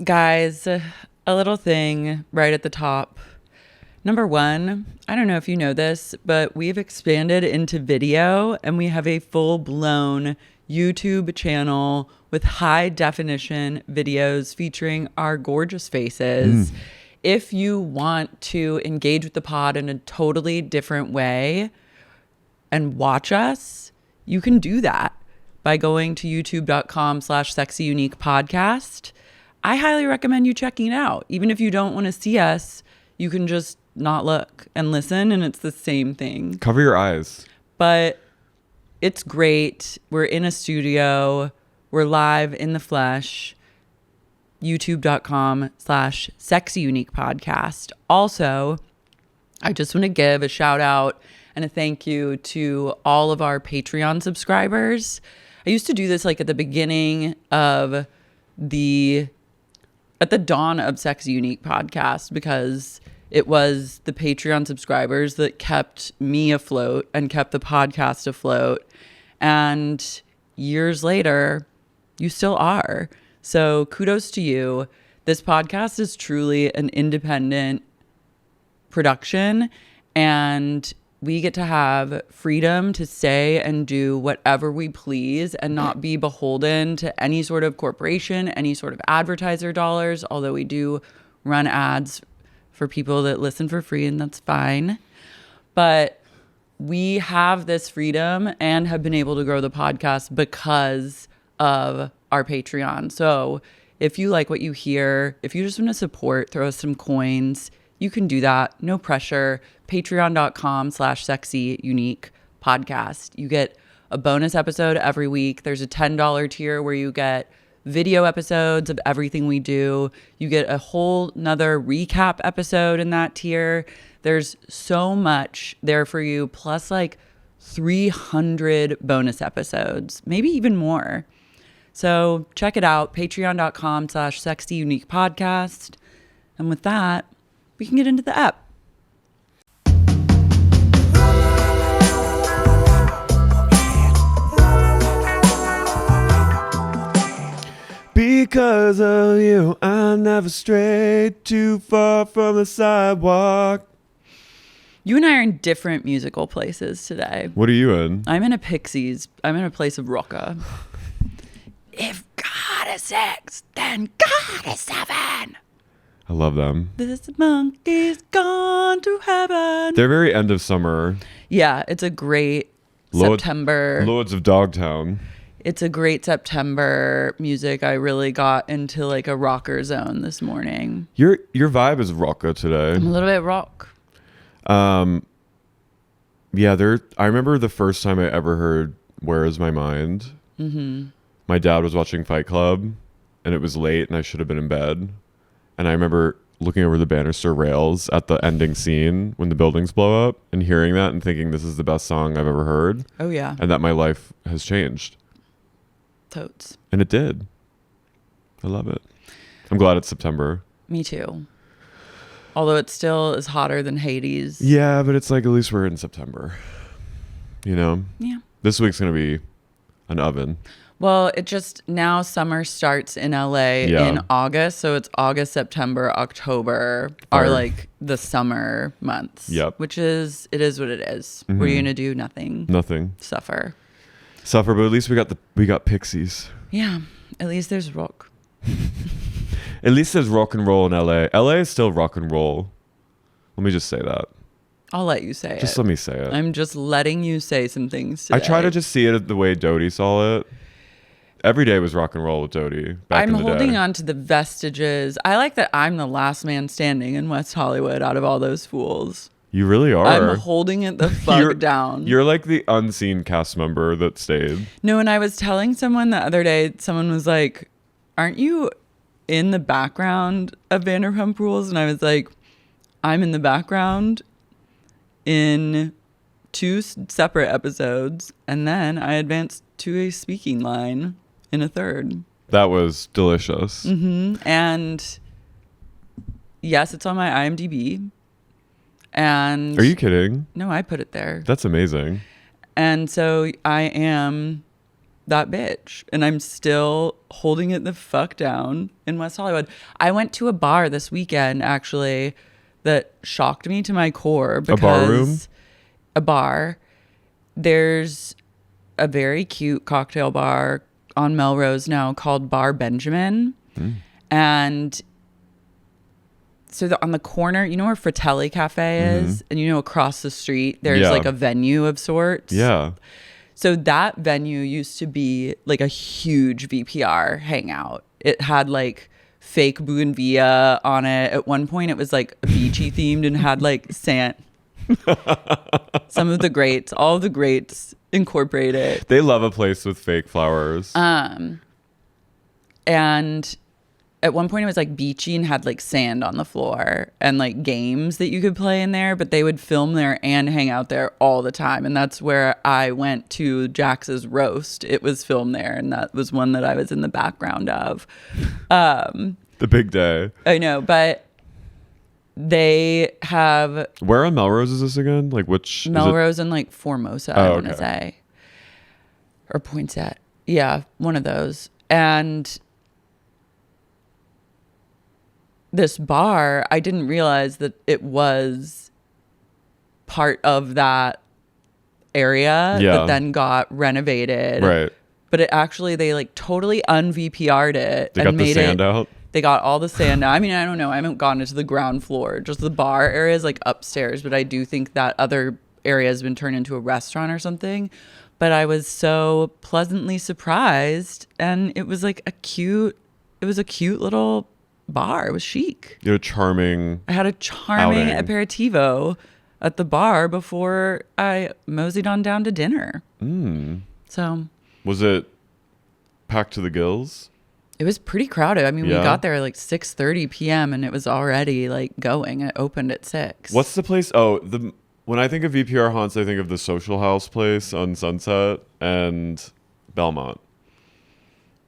Guys, a little thing right at the top. Number one, I don't know if you know this, but we've expanded into video and we have a full-blown YouTube channel with high definition videos featuring our gorgeous faces. If you want to engage with the pod in a totally different way and watch us, you can do that by going to youtube.com/sexyuniquepodcast. I highly recommend you checking it out. Even if you don't want to see us, you can just not look and listen, and it's the same thing. Cover your eyes. But it's great. We're in a studio. We're live in the flesh. youtube.com/sexyuniquepodcast. Also, I just want to give a shout out and a thank you to all of our Patreon subscribers. I used to do this like at the beginning of at the dawn of Sexy Unique podcast, because it was the Patreon subscribers that kept me afloat and kept the podcast afloat. And years later, you still are. So kudos to you. This podcast is truly an independent production, and we get to have freedom to say and do whatever we please and not be beholden to any sort of corporation, any sort of advertiser dollars, although we do run ads for people that listen for free, and that's fine. But we have this freedom and have been able to grow the podcast because of our Patreon. So if you like what you hear, if you just want to support, throw us some coins, you can do that. No pressure. Patreon.com/sexyuniquepodcast. You get a bonus episode every week. There's a $10 tier where you get video episodes of everything we do. You get a whole nother recap episode in that tier. There's so much there for you, plus like 300 bonus episodes, maybe even more. So check it out, patreon.com/sexyuniquepodcast. And with that, we can get into the app. Because of you, I never strayed too far from the sidewalk. You and I are in different musical places today. What are you in? I'm in a Pixies. I'm in a place of rocka. If God is 6, then God is 7. I love them. This monkey's gone to heaven. They're very end of summer. Yeah, it's a great September. Lords of Dogtown. It's a great September music. I really got into like a rocker zone this morning. Your vibe is rocka today. I'm a little bit rock. Yeah, I remember the first time I ever heard Where Is My Mind? Mm-hmm. My dad was watching Fight Club, and it was late, and I should have been in bed. And I remember looking over the banister rails at the ending scene when the buildings blow up and hearing that and thinking this is the best song I've ever heard. Oh, yeah. And that my life has changed. Totes. And it did. I love it. I'm glad it's September. Me too. Although it still is hotter than Hades. Yeah, but it's like at least we're in September. You know? Yeah. This week's going to be an oven. Well, it just now summer starts in LA in August. So it's August, September, October are like the summer months. Yep. Which is, it is what it is. Mm-hmm. What are you going to do? Nothing. Nothing. Suffer. But at least we got Pixies. Yeah. At least there's rock. At least there's rock and roll in LA. LA is still rock and roll. Let me just say that. I'll let you say it. Just let me say it. I'm just letting you say some things today. I try to just see it the way Dodie saw it. Every day was rock and roll with Dodie. I'm holding on to the vestiges. I like that I'm the last man standing in West Hollywood out of all those fools. You really are. I'm holding it the fuck down. You're like the unseen cast member that stayed. No, and I was telling someone the other day, someone was like, aren't you in the background of Vanderpump Rules? And I was like, I'm in the background in 2 separate episodes. And then I advanced to a speaking line in a 3rd. That was delicious. Mm-hmm. And yes, it's on my IMDb. And are you kidding? No, I put it there. That's amazing. And so I am that bitch. And I'm still holding it the fuck down in West Hollywood. I went to a bar this weekend, actually, that shocked me to my core. Because a bar room? A bar. There's a very cute cocktail bar on Melrose now called Bar Benjamin. And so on the corner, you know where Fratelli Cafe is? And you know across the street, there's like a venue of sorts. Yeah. So that venue used to be like a huge VPR hangout. It had like fake bougainvillea on it. At one point, it was like beachy themed and had like sand. Some of the greats, all of the greats incorporated. They love a place with fake flowers. And at one point it was like beachy and had like sand on the floor and like games that you could play in there, but they would film there and hang out there all the time. And that's where I went to Jax's roast. It was filmed there, and that was one that I was in the background of. The big day. I know, but they have... Where on Melrose is this again? Like which... Melrose and like Formosa, I want to say. Or Poinsett. Yeah, one of those. And this bar, I didn't realize that it was part of that area that then got renovated. Right. But it actually, they like totally un-VPR'd it. They got the sand out? They got all the sand out. I mean, I don't know. I haven't gone into the ground floor. Just the bar area is like upstairs. But I do think that other area has been turned into a restaurant or something. But I was so pleasantly surprised. And it was like a cute little bar. It was chic. You had a charming... I had a charming outing. aperitivo at the bar before I moseyed on down to dinner. So... Was it packed to the gills? It was pretty crowded. I mean, we got there at like 6:30 p.m. and it was already like going. It opened at 6. What's the place? Oh, when I think of VPR haunts, I think of the Social House place on Sunset and Belmont.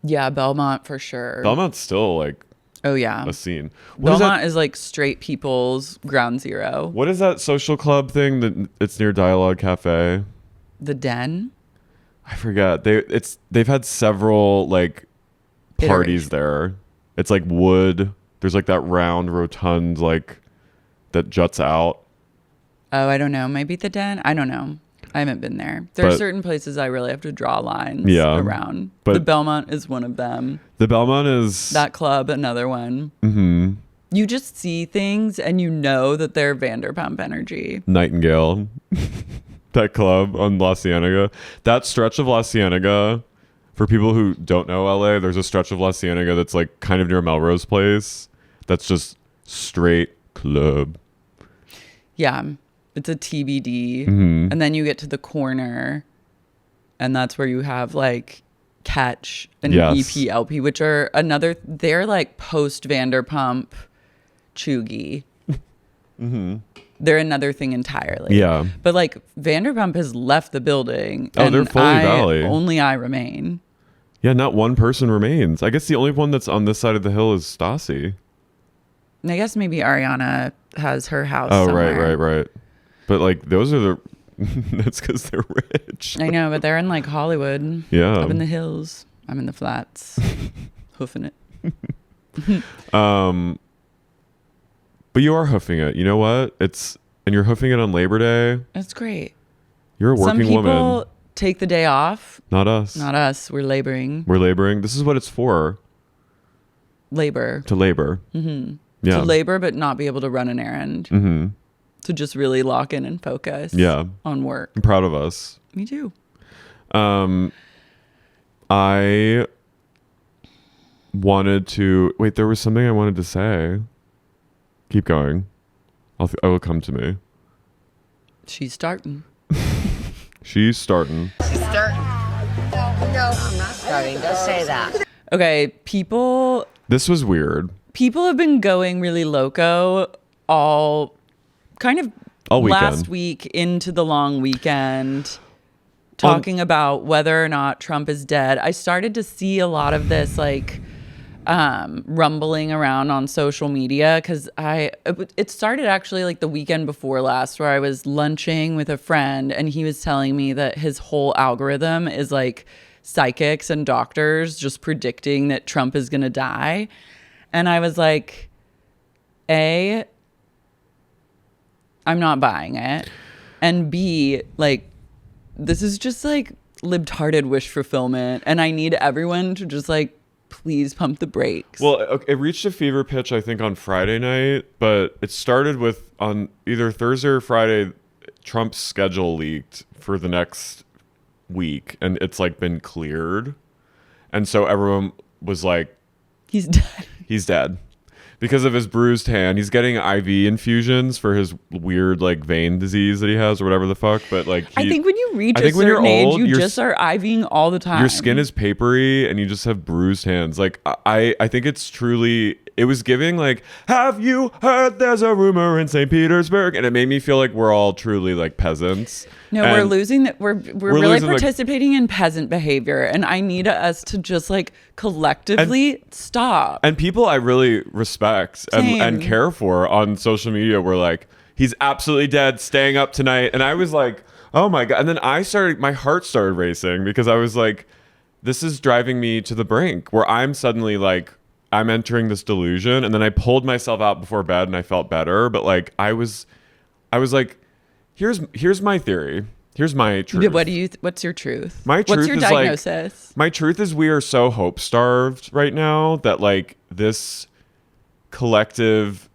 Yeah, Belmont for sure. Belmont's still like a scene. Belmont is like straight people's ground zero. What is that social club thing that it's near Dialogue Cafe? The Den? I forget. They've had several like parties there. It's like wood. There's like that round rotund like that juts out. Oh, I don't know. Maybe the Den? I don't know. I haven't been there. There are certain places I really have to draw lines around. But the Belmont is one of them. The Belmont is... That club, another one. Mm-hmm. You just see things and you know that they're Vanderpump energy. Nightingale. That club on La Cienega. That stretch of La Cienega, for people who don't know LA, there's a stretch of La Cienega that's like kind of near Melrose Place. That's just straight club. Yeah. It's a TBD. Mm-hmm. And then you get to the corner and that's where you have like Catch and EPLP, which are they're like post Vanderpump Chuggy. Mm-hmm. They're another thing entirely. Yeah. But like Vanderpump has left the building. Oh, they're fully Valley. Only I remain. Yeah, not one person remains. I guess the only one that's on this side of the hill is Stassi. And I guess maybe Ariana has her house somewhere. Right. But like those are the... That's because they're rich. I know, but they're in like Hollywood. Yeah. Up in the hills. I'm in the flats. Hoofing it. But you are hoofing it. You know what? And you're hoofing it on Labor Day. That's great. You're a working woman. Some people take the day off. Not us. Not us. We're laboring. This is what it's for. Labor. To labor. Mm-hmm. Yeah. To labor, but not be able to run an errand. Mm-hmm. To just really lock in and focus. On work. I'm proud of us. Me too. I wanted to... Wait, there was something I wanted to say. Keep going. I will come to me. She's starting. She's starting. She's starting. No, I'm not starting. Don't say that. Okay, people... This was weird. People have been going really loco all weekend. Last week into the long weekend, talking about whether or not Trump is dead. I started to see a lot of this like rumbling around on social media because it started actually like the weekend before last, where I was lunching with a friend and he was telling me that his whole algorithm is like psychics and doctors just predicting that Trump is going to die. And I was like, A, I'm not buying it. And B, like, this is just like libtarded wish fulfillment. And I need everyone to just like, please pump the brakes. Well, it reached a fever pitch, I think, on Friday night, but it started with on either Thursday or Friday, Trump's schedule leaked for the next week, and it's like been cleared. And so everyone was like, he's dead. He's dead. Because of his bruised hand. He's getting IV infusions for his weird like vein disease that he has or whatever the fuck. But like I think when you reach a certain age, you just are IVing all the time. Your skin is papery and you just have bruised hands. Like I think it's truly, it was giving like, have you heard there's a rumor in St. Petersburg? And it made me feel like we're all truly like peasants. No, and we're losing that. We're really participating in peasant behavior, and I need us to just like collectively stop. And people I really respect and care for on social media were like, he's absolutely dead, staying up tonight. And I was like, oh my God. And then my heart started racing because I was like, this is driving me to the brink where I'm suddenly like, I'm entering this delusion. And then I pulled myself out before bed and I felt better. But like, I was like, here's my theory. Here's my truth. What's your truth? My truth What's your is diagnosis? Like, my truth is we are so hope starved right now that like this collective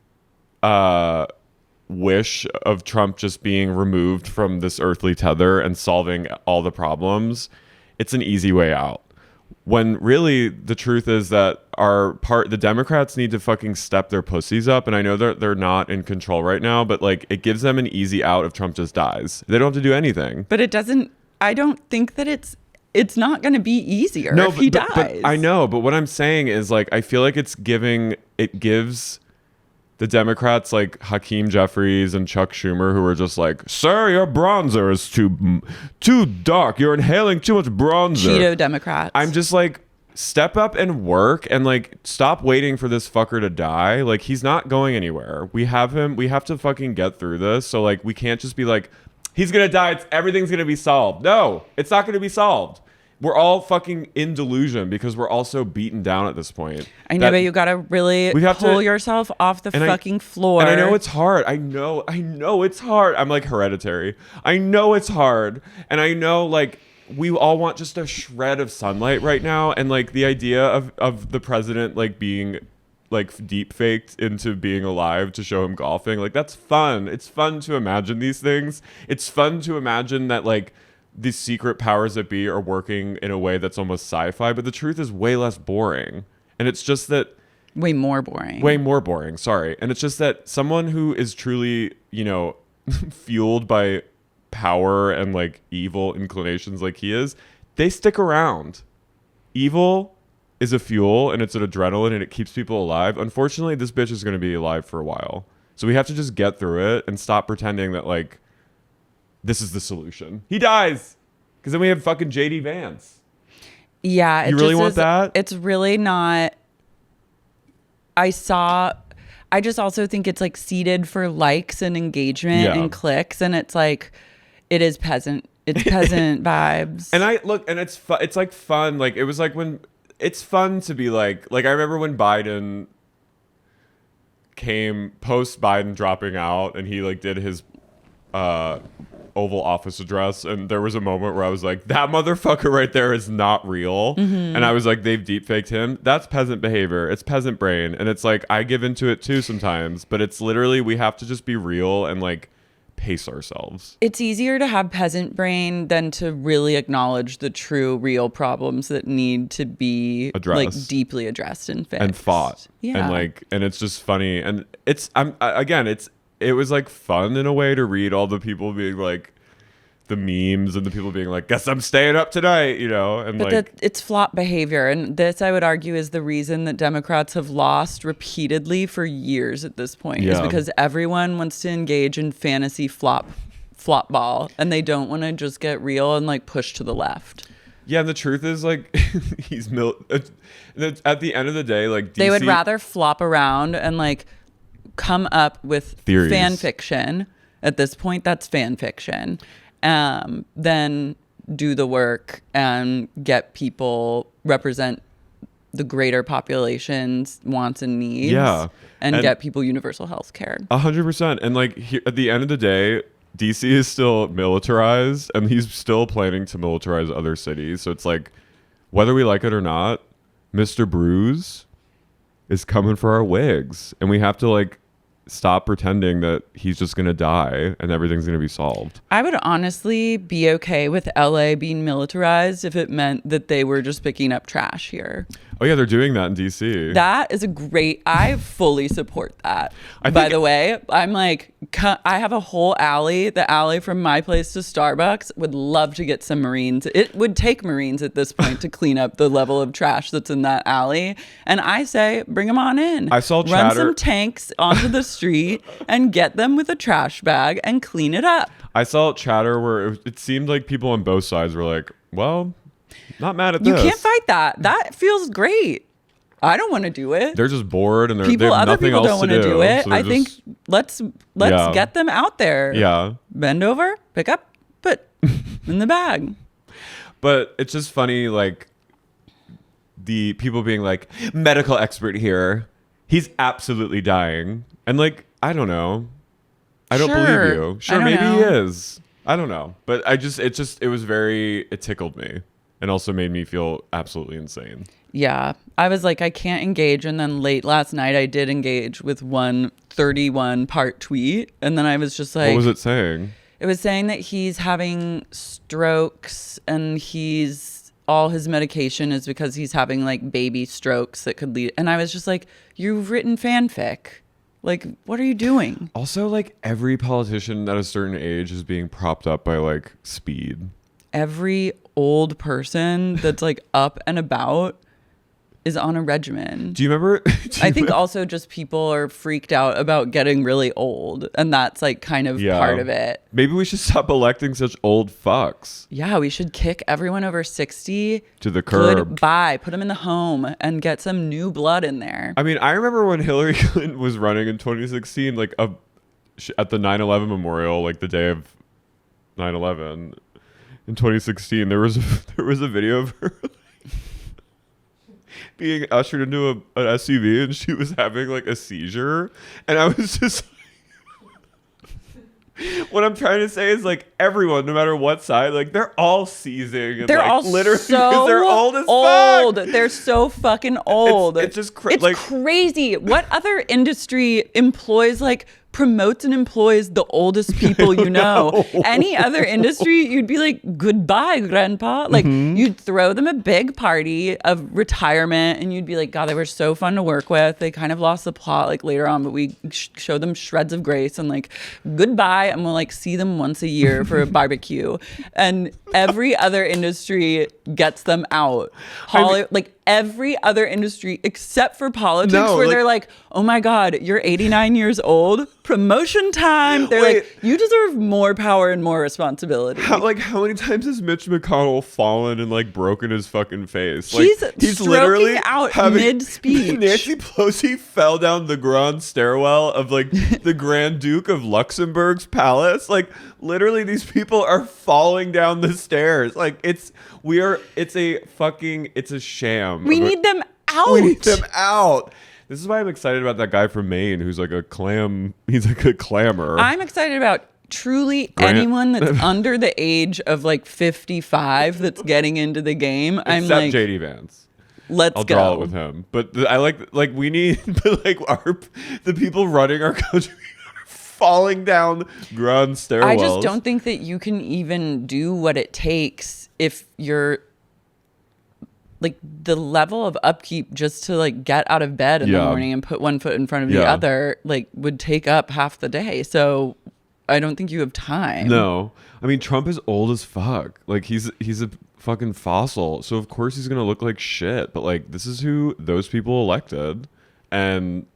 wish of Trump just being removed from this earthly tether and solving all the problems, it's an easy way out. When really the truth is that the Democrats need to fucking step their pussies up. And I know they're not in control right now, but like it gives them an easy out if Trump just dies. They don't have to do anything. But it doesn't, I don't think that it's not going to be easier if he dies. But I know, but what I'm saying is like, I feel like it gives the Democrats like Hakeem Jeffries and Chuck Schumer, who are just like, sir, your bronzer is too dark. You're inhaling too much bronzer. Cheeto Democrats. I'm just like, step up and work and like stop waiting for this fucker to die. Like he's not going anywhere. We have him. We have to fucking get through this. So like we can't just be like, he's gonna die. Everything's gonna be solved. No, it's not gonna be solved. We're all fucking in delusion because we're all so beaten down at this point. I know, but you gotta really pull yourself off the fucking floor. And I know it's hard. I know it's hard. I'm like Hereditary. I know it's hard. And I know like we all want just a shred of sunlight right now. And like the idea of the president like being like deep faked into being alive to show him golfing, like that's fun. It's fun to imagine these things. It's fun to imagine that like the secret powers that be are working in a way that's almost sci-fi, but the truth is way less boring. And it's just that way more boring, sorry. And it's just that someone who is truly, fueled by power and like evil inclinations like he is, they stick around. Evil is a fuel and it's an adrenaline and it keeps people alive. Unfortunately, this bitch is going to be alive for a while. So we have to just get through it and stop pretending that like this is the solution. He dies. Because then we have fucking JD Vance. Yeah. You really want that? It's really not. I just also think it's like seeded for likes and engagement and clicks. And it's like, it is peasant. It's peasant vibes. And it's like fun. Like it was like when it's fun to be like I remember when Biden came post Biden dropping out and he like did his Oval Office address, and there was a moment where I was like, that motherfucker right there is not real. Mm-hmm. And I was like, they've deepfaked him. That's peasant behavior. It's peasant brain. And it's like, I give into it too sometimes, but it's literally, we have to just be real and like pace ourselves. It's easier to have peasant brain than to really acknowledge the true real problems that need to be like deeply addressed and fixed and fought. Yeah. And it's just funny. And it was like fun in a way to read all the people being like the memes and the people being like, guess I'm staying up tonight, and but it's flop behavior. And this, I would argue, is the reason that Democrats have lost repeatedly for years at this point is because everyone wants to engage in fantasy flop ball and they don't want to just get real and like push to the left. Yeah, and the truth is like at the end of the day, like DC, they would rather flop around and like come up with theories. Fan fiction. At this point, that's fan fiction. Then do the work and get people represent the greater population's wants and needs. Yeah. And get people universal health care. 100%. And like at the end of the day, DC is still militarized, and he's still planning to militarize other cities. So it's like, whether we like it or not, Mr. Bruise is coming for our wigs, and we have to like stop pretending that he's just going to die and everything's going to be solved. I would honestly be okay with LA being militarized if it meant that they were just picking up trash here. Oh yeah, they're doing that in DC. That is I fully support that. By the way, I'm like, I have a whole alley, the alley from my place to Starbucks. Would love to get some Marines. It would take Marines at this point to clean up the level of trash that's in that alley. And I say, bring them on in. I saw Run chatter. some tanks onto the street and get them with a trash bag and clean it up. I saw chatter where it seemed like people on both sides were like, well, not mad at You this. can't fight that. That feels great. I don't want to do it. They're just bored and they have Other nothing people else don't want to to do it. So I think let's get them out there. Yeah. Bend over, pick up, put in the bag. But it's just funny, like the people being like, medical expert here, he's absolutely dying, and like, I don't know, I don't believe you. Sure, maybe he is. I don't know, but it was it tickled me, and also made me feel absolutely insane. Yeah, I was like, I can't engage, and then late last night I did engage with one 31-part tweet, and then I was just like, what was it saying? It was saying that he's having strokes, and all his medication is because he's having like baby strokes that could lead. And I was just like, you've written fanfic. Like, what are you doing? Also, like, every politician at a certain age is being propped up by like speed. Every old person that's like up and about is on a regimen. Do you remember? I think also just people are freaked out about getting really old, and that's like kind of part of it. Maybe we should stop electing such old fucks. Yeah, we should kick everyone over 60 to the curb. Goodbye. Put them in the home and get some new blood in there. I mean, I remember when Hillary Clinton was running in 2016, like at the 9/11 memorial, like the day of 9/11 in 2016, there was a video of her being ushered into an SUV, and she was having like a seizure, and I was just what I'm trying to say is like everyone, no matter what side, like they're all seizing. And, they're like, all literally so they're old as fuck. They're so fucking old. It's just it's crazy. What other industry employs promotes and employs the oldest people you know? Any other industry, you'd be like, goodbye, grandpa. Like you'd throw them a big party of retirement, and you'd be like, God, they were so fun to work with. They kind of lost the plot like later on, but we showed them shreds of grace, and like goodbye, and we'll like see them once a year for a barbecue. And every other industry gets them out. Every other industry except for politics, they're like, oh my God, you're 89 years old. Promotion time. They're like, you deserve more power and more responsibility. How many times has Mitch McConnell fallen and like broken his fucking face? He's literally out mid-speech. Nancy Pelosi fell down the grand stairwell of like the Grand Duke of Luxembourg's palace. Like literally, these people are falling down the stairs. Like it's a sham. We need them out. We need them out. This is why I'm excited about that guy from Maine who's like a clam. He's like a clammer. I'm excited about truly anyone that's under the age of like 55 that's getting into the game. I'm like, except JD Vance. I'll draw it with him. But I like we need, but like the people running our country are falling down grand stairwells. I just don't think that you can even do what it takes if you're like the level of upkeep just to like get out of bed in the morning and put one foot in front of the other like would take up half the day. So I don't think you have time. No. I mean, Trump is old as fuck. Like he's a fucking fossil. So of course he's going to look like shit. But like this is who those people elected. And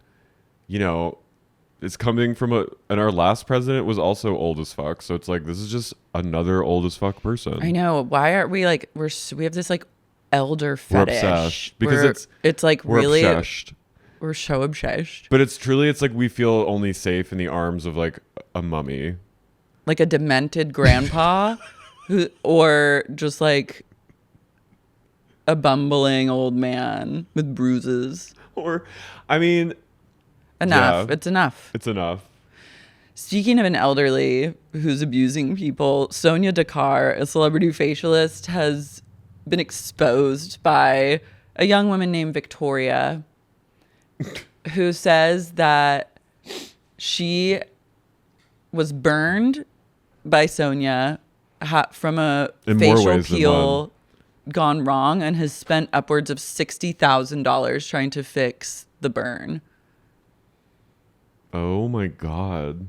you know, it's coming from and our last president was also old as fuck. So it's like this is just another old as fuck person. I know. Why aren't we like we have this like elder fetish? We're obsessed because it's like we're really obsessed. We're so obsessed. But it's like we feel only safe in the arms of like a mummy, like a demented grandpa or just like a bumbling old man with bruises. Or, I mean, Enough. yeah, It's enough. it's enough. Speaking of an elderly who's abusing people, Sonia Dakkar, a celebrity facialist, has been exposed by a young woman named Victoria, who says that she was burned by Sonia from a In more facial ways than peel gone wrong, and has spent upwards of $60,000 trying to fix the burn. Oh my God.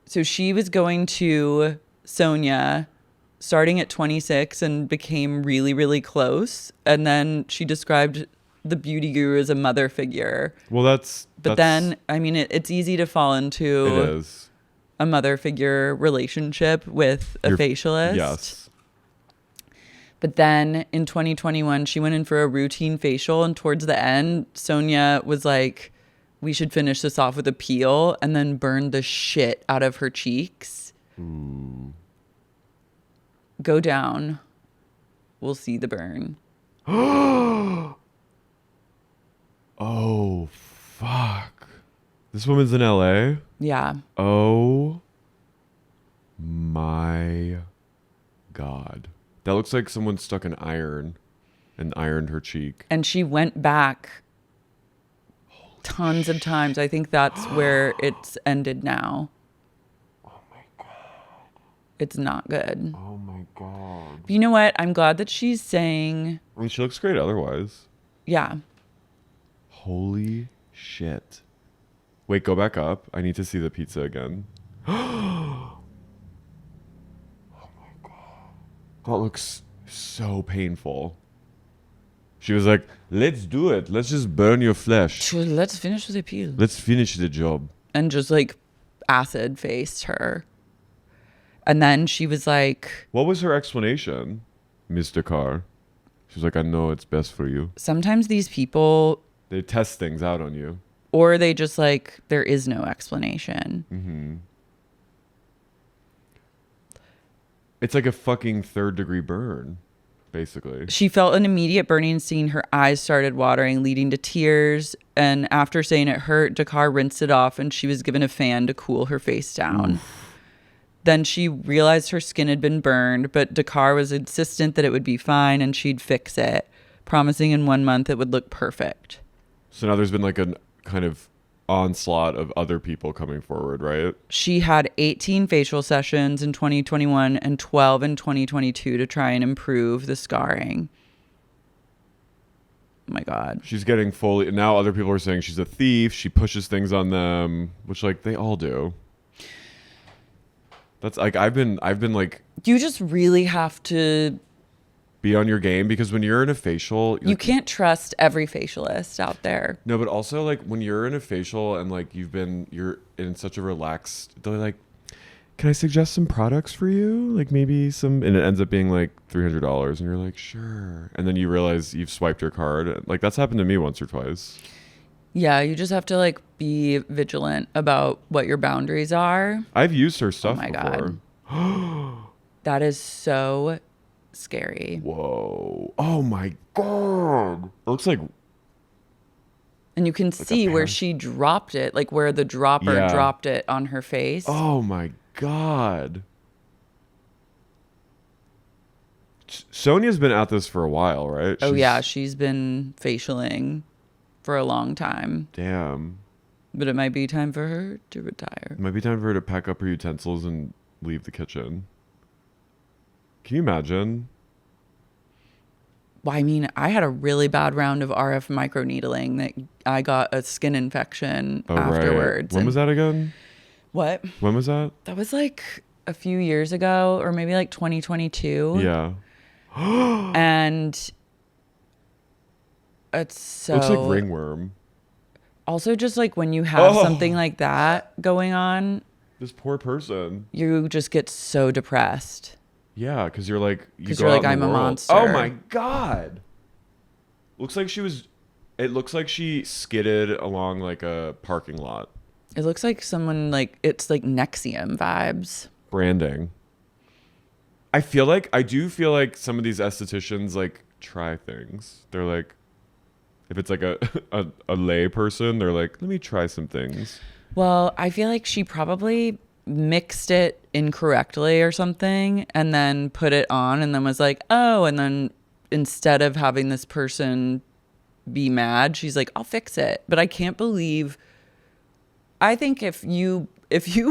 So she was going to Sonia starting at 26 and became really, really close. And then she described the beauty guru as a mother figure. Well, But then, I mean, it's easy to fall it into is. a mother figure relationship with a facialist. Yes. But then in 2021, she went in for a routine facial. And towards the end, Sonia was like, we should finish this off with a peel, and then burned the shit out of her cheeks. Ooh. Go down. We'll see the burn. Oh, fuck. This woman's in LA? Yeah. Oh my God. That looks like someone stuck an iron and ironed her cheek. And she went back tons of times. I think that's where it's ended now. Oh my God. It's not good. Oh my God. But you know what? I'm glad that she's saying, I mean, she looks great otherwise. yeah. Holy shit. Wait, go back up. I need to see the pizza again. Oh my God. That looks so painful. She was like, let's do it. Let's just burn your flesh. Let's finish with a peel. Let's finish the job. And just like acid faced her. And then she was like, What was her explanation, Mr. Carr? She was like, I know it's best for you. sometimes these people, They test things out on you. or they just like, there is no explanation. Mm-hmm. It's like a fucking 3rd-degree burn, basically. She felt an immediate burning, seeing her eyes started watering, leading to tears. And after saying it hurt, Dakkar rinsed it off, and she was given a fan to cool her face down. Then she realized her skin had been burned, but Dakkar was insistent that it would be fine and she'd fix it, promising in 1 month it would look perfect. So now there's been like a kind of onslaught of other people coming forward, right? She had 18 facial sessions in 2021 and 12 in 2022 to try and improve the scarring. Oh my God. She's getting fully... Now other people are saying she's a thief. She pushes things on them, which like they all do. That's like I've been like... You just really have to... Be on your game, because when you're in a facial... You can't trust every facialist out there. No, but also like when you're in a facial and like you're in such a relaxed... They're like, can I suggest some products for you? Like maybe some... And it ends up being like $300 and you're like, sure. And then you realize you've swiped your card. Like that's happened to me once or twice. Yeah, you just have to like be vigilant about what your boundaries are. I've used her stuff Oh my before. God. That is so scary. Whoa. Oh my God. It looks like... And you can see where parse. she dropped it, like where the dropper Yeah. dropped it on her face. Oh my God. Sonia's been at this for a while, right? Oh yeah, she's been facialing for a long time. Damn. But it might be time for her to retire. It might be time for her to pack up her utensils and leave the kitchen. Can you imagine? Well, I mean, I had a really bad round of RF microneedling that I got a skin infection afterwards. Right. When was that again? What? When was that? That was like a few years ago, or maybe like 2022. Yeah. And it's so... Looks like ringworm. Also, just like when you have Oh. something like that going on, This poor person. you just get so depressed. Yeah, because you're like... Because you're like, I'm a monster. Oh my God. Looks like she was... It looks like she skidded along like a parking lot. It looks like someone like, it's like Nexium vibes. branding. I do feel like some of these estheticians like try things. They're like, if it's like a lay person, they're like, let me try some things. Well, I feel like she probably mixed it incorrectly or something and then put it on and then was like, oh, and then instead of having this person be mad, she's like, I'll fix it. But I can't believe, I think if you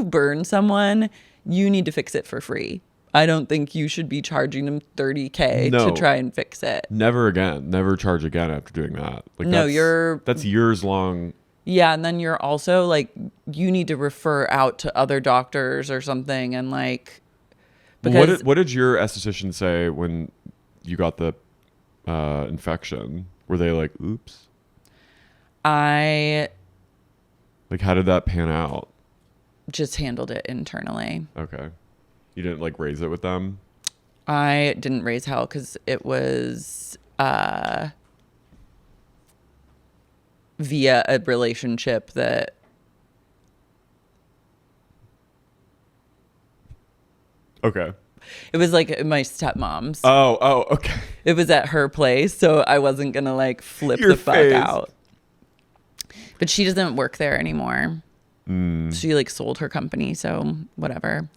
burn someone, you need to fix it for free. I don't think you should be charging them $30,000 to try and fix it. Never again. Never charge again after doing that. Like, no, that's years long. Yeah, and then you're also like, you need to refer out to other doctors or something, and like, because what did your esthetician say when you got the infection? Were they like, oops? I like, how did that pan out? just handled it internally. Okay. You didn't like raise it with them? I didn't raise hell because it was via a relationship that Okay. it was like my stepmom's. Oh, okay. It was at her place, so I wasn't gonna like flip Your the fuck face. out. But she doesn't work there anymore. She like sold her company, so whatever.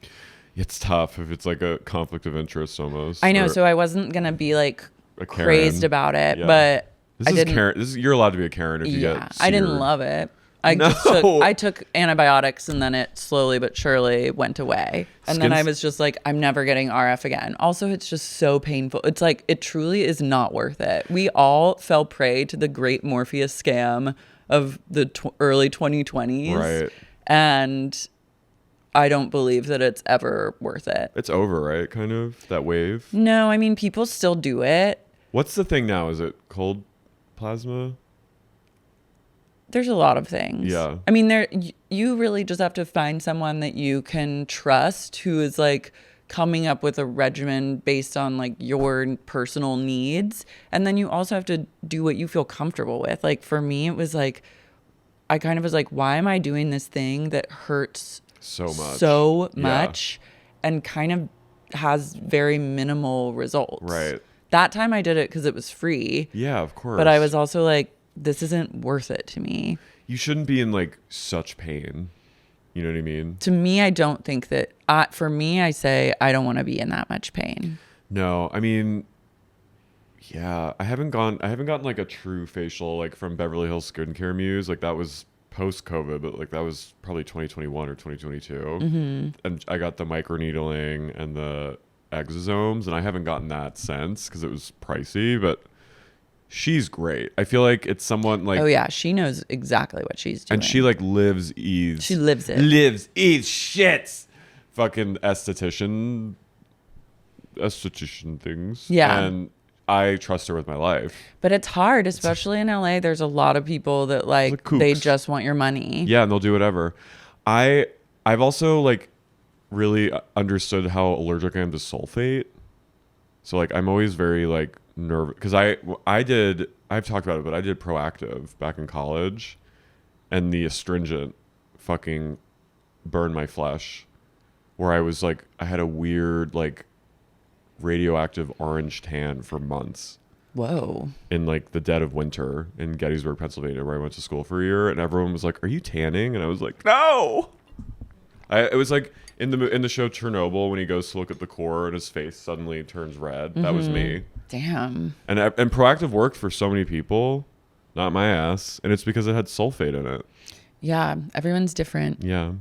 It's tough if it's like a conflict of interest almost. I know, or so I wasn't gonna be like a Karen. crazed about it, Yeah. but This I is didn't. Karen. You're allowed to be a Karen if you get I didn't seared. love it. No. I took antibiotics and then it slowly but surely went away. And then I was just like, I'm never getting RF again. Also, it's just so painful. It's like, it truly is not worth it. We all fell prey to the great Morpheus scam of the early 2020s. Right. And I don't believe that it's ever worth it. It's over, right? Kind of that wave. No, I mean, people still do it. What's the thing now? Is it cold plasma? There's a lot of things. Yeah. I mean, you really just have to find someone that you can trust who is like coming up with a regimen based on like your personal needs. And then you also have to do what you feel comfortable with. Like for me, it was like, I kind of was like, why am I doing this thing that hurts so much and kind of has very minimal results? Right. That time I did it because it was free. Yeah, of course. But I was also like, this isn't worth it to me. You shouldn't be in like such pain. You know what I mean? To me, I don't think that, for me, I say I don't want to be in that much pain. No, I mean, yeah, I haven't gotten like a true facial like from Beverly Hills Skincare Muse. Like that was post COVID, but like that was probably 2021 or 2022. Mm-hmm. And I got the microneedling and the exosomes, and I haven't gotten that since because it was pricey, but she's great. I feel like it's someone like, oh yeah, she knows exactly what she's doing. and she like lives, eats. She lives it. Lives, eats, shits. Fucking esthetician things. Yeah. And I trust her with my life. But it's hard, especially in LA. There's a lot of people that like kooks. they just want your money. Yeah, and they'll do whatever. I've also like really understood how allergic I am to sulfate. So like I'm always very like nervous because I've talked about it, but I did Proactive back in college, and the astringent fucking burned my flesh, where I was like, I had a weird like radioactive orange tan for months. Whoa. In like the dead of winter in Gettysburg, Pennsylvania, where I went to school for a year, and everyone was like, "Are you tanning?" And I was like, "No." It was like in the show Chernobyl when he goes to look at the core and his face suddenly turns red. That was me. Damn. And Proactive worked for so many people, not my ass, and it's because it had sulfate in it. Yeah, everyone's different. Yeah.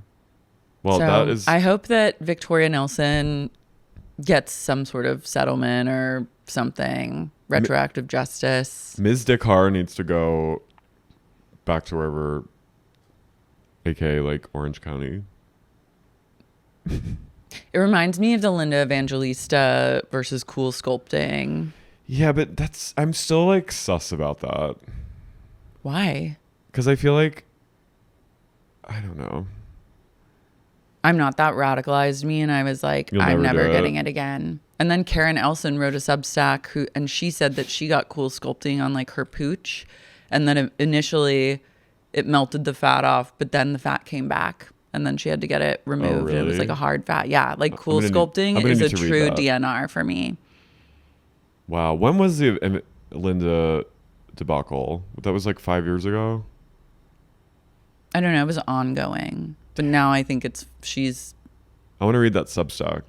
Well, so that is. I hope that Victoria Nelson gets some sort of settlement or something, retroactive justice. Ms. Dakkar needs to go back to wherever, aka like Orange County. It reminds me of the Linda Evangelista versus Cool Sculpting. Yeah, but I'm still like sus about that. Why? Because I feel like, I don't know. I'm not that radicalized me, and I was like, You'll I'm never never do getting it. it again. And then Karen Elson wrote a Substack and she said that she got Cool Sculpting on like her pooch, and then initially it melted the fat off, but then the fat came back. and then she had to get it removed. It was really? like a hard fat. Yeah, like cool I'm sculpting gonna is a need to read true that. DNR for me. Wow. When was the Linda debacle? That was like 5 years ago. I don't know. It was ongoing, but now I think she's. I want to read that Substack.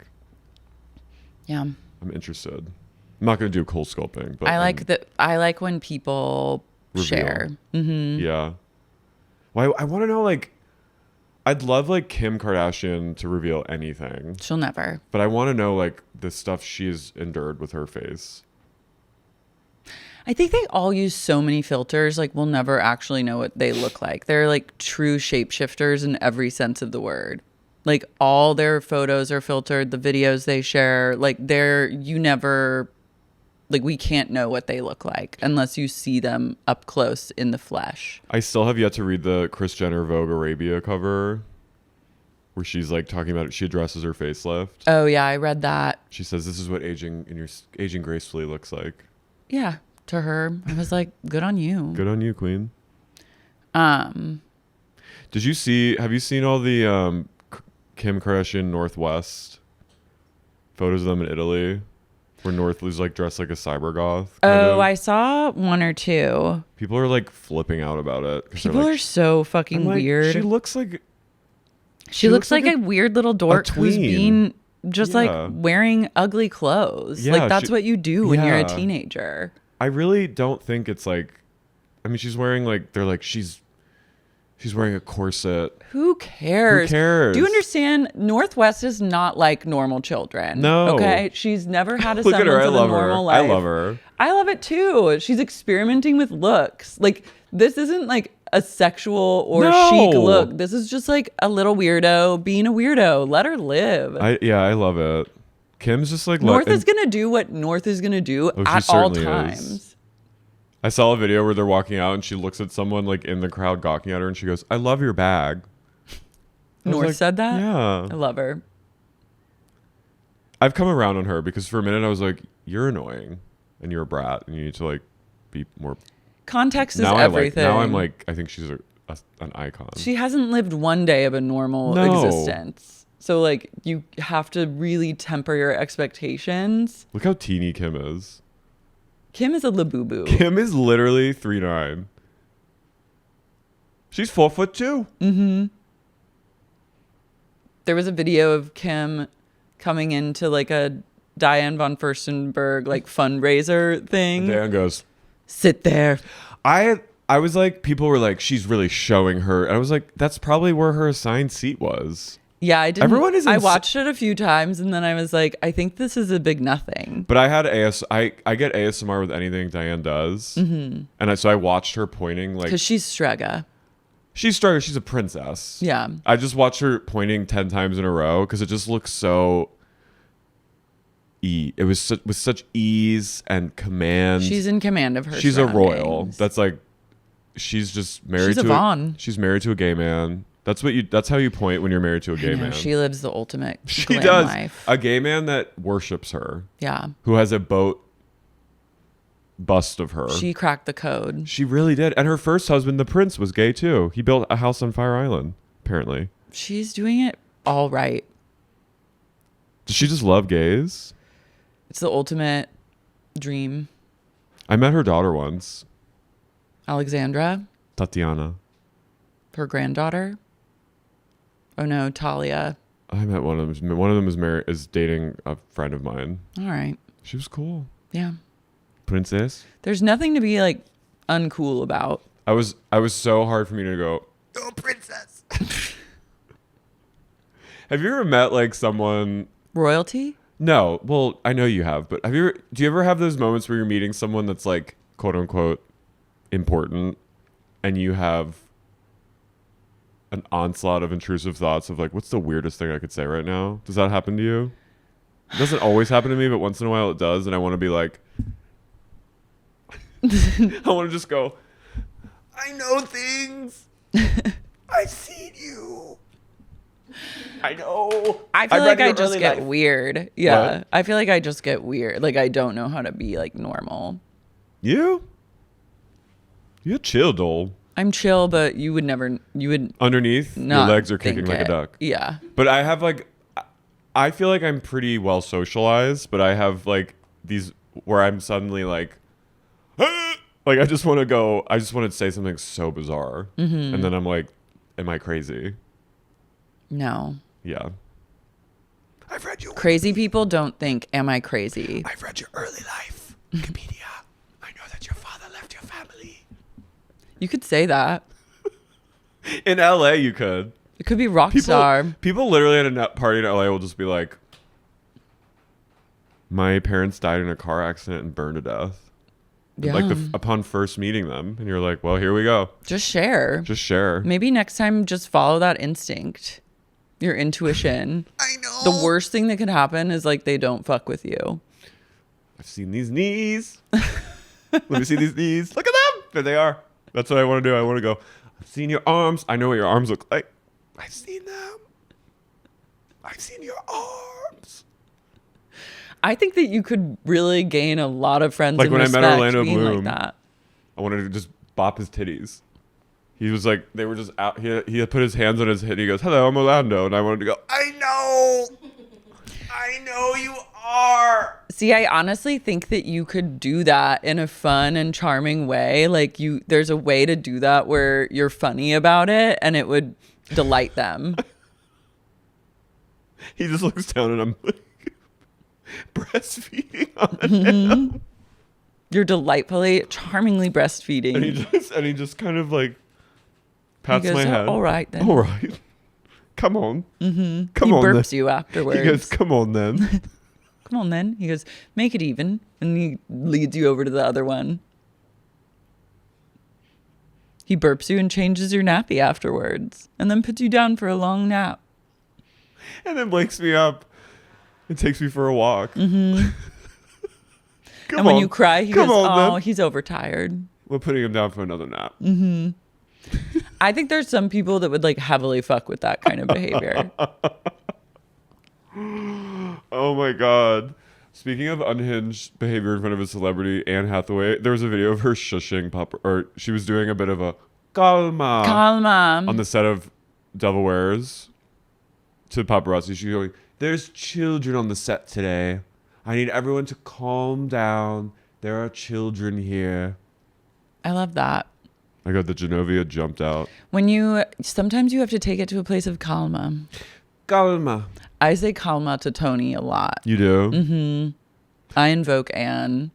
Yeah. I'm interested. I'm not going to do cool sculpting, but I like when people reveal. share. Mm-hmm. Yeah. Well, I want to know, like, I'd love like Kim Kardashian to reveal anything, She'll never. but I want to know like the stuff she's endured with her face. I think they all use so many filters, like we'll never actually know what they look like. They're like true shapeshifters in every sense of the word. Like all their photos are filtered, the videos they share, like we can't know what they look like unless you see them up close in the flesh. I still have yet to read the Kris Jenner Vogue Arabia cover where she's like talking about it. She addresses her facelift. Oh yeah, I read that. She says, this is what aging gracefully looks like. Yeah. To her, I was like, good on you. Good on you, queen. Have you seen all the Kim Kardashian Northwest photos of them in Italy where North is like dressed like a cyber goth? I saw one or two. People are like flipping out about it. People are so fucking weird. She looks like a weird little dork who's being just like wearing ugly clothes. Yeah, like that's what you do when you're a teenager. I really don't think it's like, I mean, she's wearing like, they're like, she's wearing a corset. Who cares? Who cares? Do you understand? Northwest is not like normal children. No. Okay? She's never had a Look at her. semblance I of love a normal her. life. I love her. I love it too. She's experimenting with looks. Like, this isn't like a sexual or chic look. This is just like a little weirdo being a weirdo. Let her live. I love it. Kim's just like North is gonna do what North is gonna do at all times. Is. I saw a video where they're walking out and she looks at someone like in the crowd gawking at her and she goes, "I love your bag." North said that? Yeah. I love her. I've come around on her because for a minute I was like, "You're annoying and you're a brat and you need to like be more." Context is everything. Now I'm like, I think she's an icon. She hasn't lived one day of a normal existence. So, like, you have to really temper your expectations. Look how teeny Kim is. Kim is a labubu. Kim is literally 3'9". She's 4'2". Mm-hmm. There was a video of Kim coming into, like, a Diane von Furstenberg, like, fundraiser thing. Dan goes, "Sit there." I was like, people were like, she's really showing her. And I was like, that's probably where her assigned seat was. Yeah, I didn't. Everyone is. I watched it a few times, and then I was like, I think this is a big nothing. But I had I get ASMR with anything Diane does, and so I watched her pointing like because she's Strega. She's a princess. Yeah. I just watched her pointing 10 times in a row because it just looks so. It was with such ease and command. She's in command of her. She's a royal. That's like, she's just married. She's to a Vaughn. She's married to a gay man. That's how you point when you're married to a gay man. She lives the ultimate She glam does. life. A gay man that worships her. Yeah. Who has a boat bust of her. She cracked the code. She really did. And her first husband, the prince, was gay too. He built a house on Fire Island, apparently. She's doing it all right. Does she just love gays? It's the ultimate dream. I met her daughter once. Alexandra? Tatiana. Her granddaughter? Oh no, Talia. I met one of them. One of them is dating a friend of mine. All right. She was cool. Yeah. Princess. There's nothing to be like uncool about. I was so hard for me to go, "Oh, princess." Have you ever met like someone Royalty? No. Well, I know you have, but do you ever have those moments where you're meeting someone that's like quote unquote important and you have an onslaught of intrusive thoughts of like, what's the weirdest thing I could say right now? Does that happen to you? It doesn't always happen to me, but once in a while it does. And I want to be like, I want to just go, I know things. I've seen you. I know. I feel like I just get weird. Yeah. What? I feel like I just get weird. Like I don't know how to be like normal. You're chill, doll. I'm chill, but you would Underneath, your not legs are think kicking like a it. duck. Yeah. But I have like, I feel like I'm pretty well socialized, but I have like these where I'm suddenly like, like I just want to say something so bizarre. Mm-hmm. And then I'm like, am I crazy? No. Yeah. I've read you. Crazy people don't think, am I crazy? I've read your early life, Wikipedia. I know that your father left your family. You could say that. In LA, you could. It could be Rockstar. People literally at a nut party in LA will just be like, my parents died in a car accident and burned to death. Yeah. Like upon first meeting them. And you're like, well, here we go. Just share. Just share. Maybe next time just follow that instinct. Your intuition. I know. The worst thing that could happen is like they don't fuck with you. I've seen these knees. Let me see these knees. Look at them. There they are. That's what I want to do. I want to go, I've seen your arms. I know what your arms look like. I've seen them. I've seen your arms. I think that you could really gain a lot of friends Like and when I respect met Orlando being Bloom, like that. I wanted to just bop his titties. He was like, they were just out. He had put his hands on his head. He goes, hello, I'm Orlando. And I wanted to go, I know you are. See, I honestly think that you could do that in a fun and charming way. Like there's a way to do that where you're funny about it and it would delight them. He just looks down and I'm like, breastfeeding on him. You're delightfully, charmingly breastfeeding. And he just kind of like pats he goes, my head. All right then. All right. Come on. Mm-hmm. Come he on. burps then. you afterwards. He goes, come on then. Come on then. He goes, make it even. And he leads you over to the other one. He burps you and changes your nappy afterwards. And then puts you down for a long nap. And then wakes me up and takes me for a walk. Mm-hmm. And when you cry, he goes, oh, he's overtired. We're putting him down for another nap. Mm-hmm. I think there's some people that would like heavily fuck with that kind of behavior. Oh my God. Speaking of unhinged behavior in front of a celebrity, Anne Hathaway, there was a video of her shushing or she was doing a bit of a calma on the set of Devil Wears to paparazzi. She's going, there's children on the set today. I need everyone to calm down. There are children here. I love that. I got the Genovia jumped out. Sometimes you have to take it to a place of calma. Calma. I say calma to Tony a lot. You do? Mm-hmm. I invoke Anne.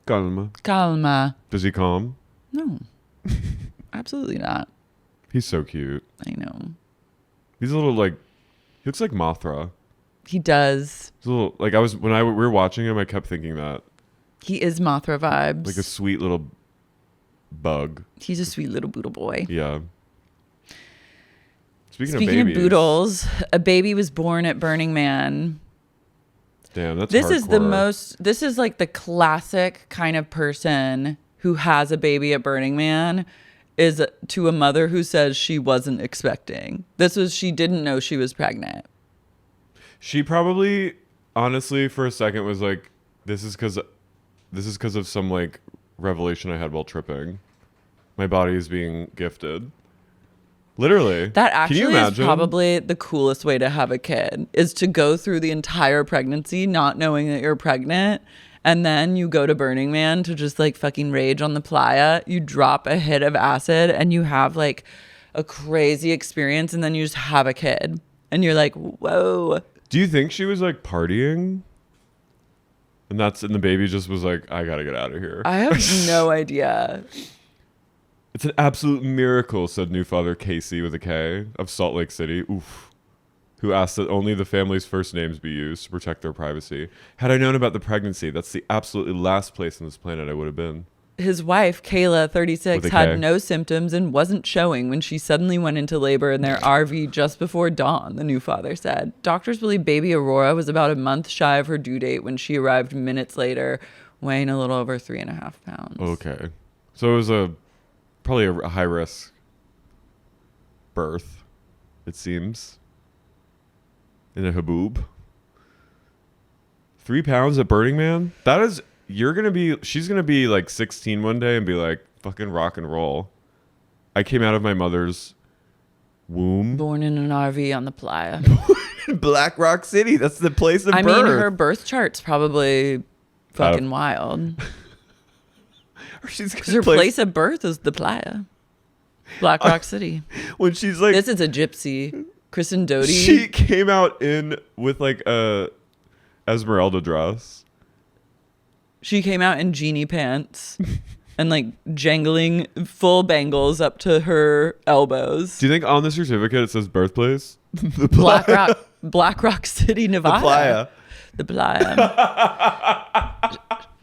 Calma. Calma. Does he calm? No. Absolutely not. He's so cute. I know. He's a little like, he looks like Mothra. He does. He's a little, like we were watching him, I kept thinking that. He is Mothra vibes. Like a sweet little bug. He's a sweet little boodle boy. Yeah. Speaking of boodles, a baby was born at Burning Man. Damn, that's This hardcore. this is like the classic kind of person who has a baby at Burning Man is to a mother who says she wasn't expecting. She didn't know she was pregnant. She probably, honestly, for a second was like, this is because of some like revelation I had while tripping. My body is being gifted. Literally. That actually Can you imagine? is probably the coolest way to have a kid, is to go through the entire pregnancy not knowing that you're pregnant. And then you go to Burning Man to just like fucking rage on the playa. You drop a hit of acid and you have like a crazy experience. And then you just have a kid. And you're like, whoa. Do you think she was like partying? And the baby just was like, I gotta get out of here. I have no idea. It's an absolute miracle, said new father Casey with a K of Salt Lake City. Oof. Who asked that only the family's first names be used to protect their privacy. Had I known about the pregnancy, that's the absolutely last place on this planet I would have been. His wife, Kayla, 36, With a K. had no symptoms and wasn't showing when she suddenly went into labor in their RV just before dawn, the new father said. Doctors believe baby Aurora was about a month shy of her due date when she arrived minutes later, weighing a little over 3.5 pounds. Okay. So it was probably a high risk birth, it seems. In a haboob. 3 pounds at Burning Man? She's gonna be like 16 one day and be like, fucking rock and roll. I came out of my mother's womb. Born in an RV on the playa. Black Rock City. That's the place of birth. I mean, her birth chart's probably fucking wild. Because her place of birth is the playa. Black Rock City. When she's like... This is a gypsy. Kristen Doty. She came out with like a Esmeralda dress. She came out in genie pants and like jangling full bangles up to her elbows. Do you think on the certificate it says birthplace? The Black Rock City, Nevada. The playa.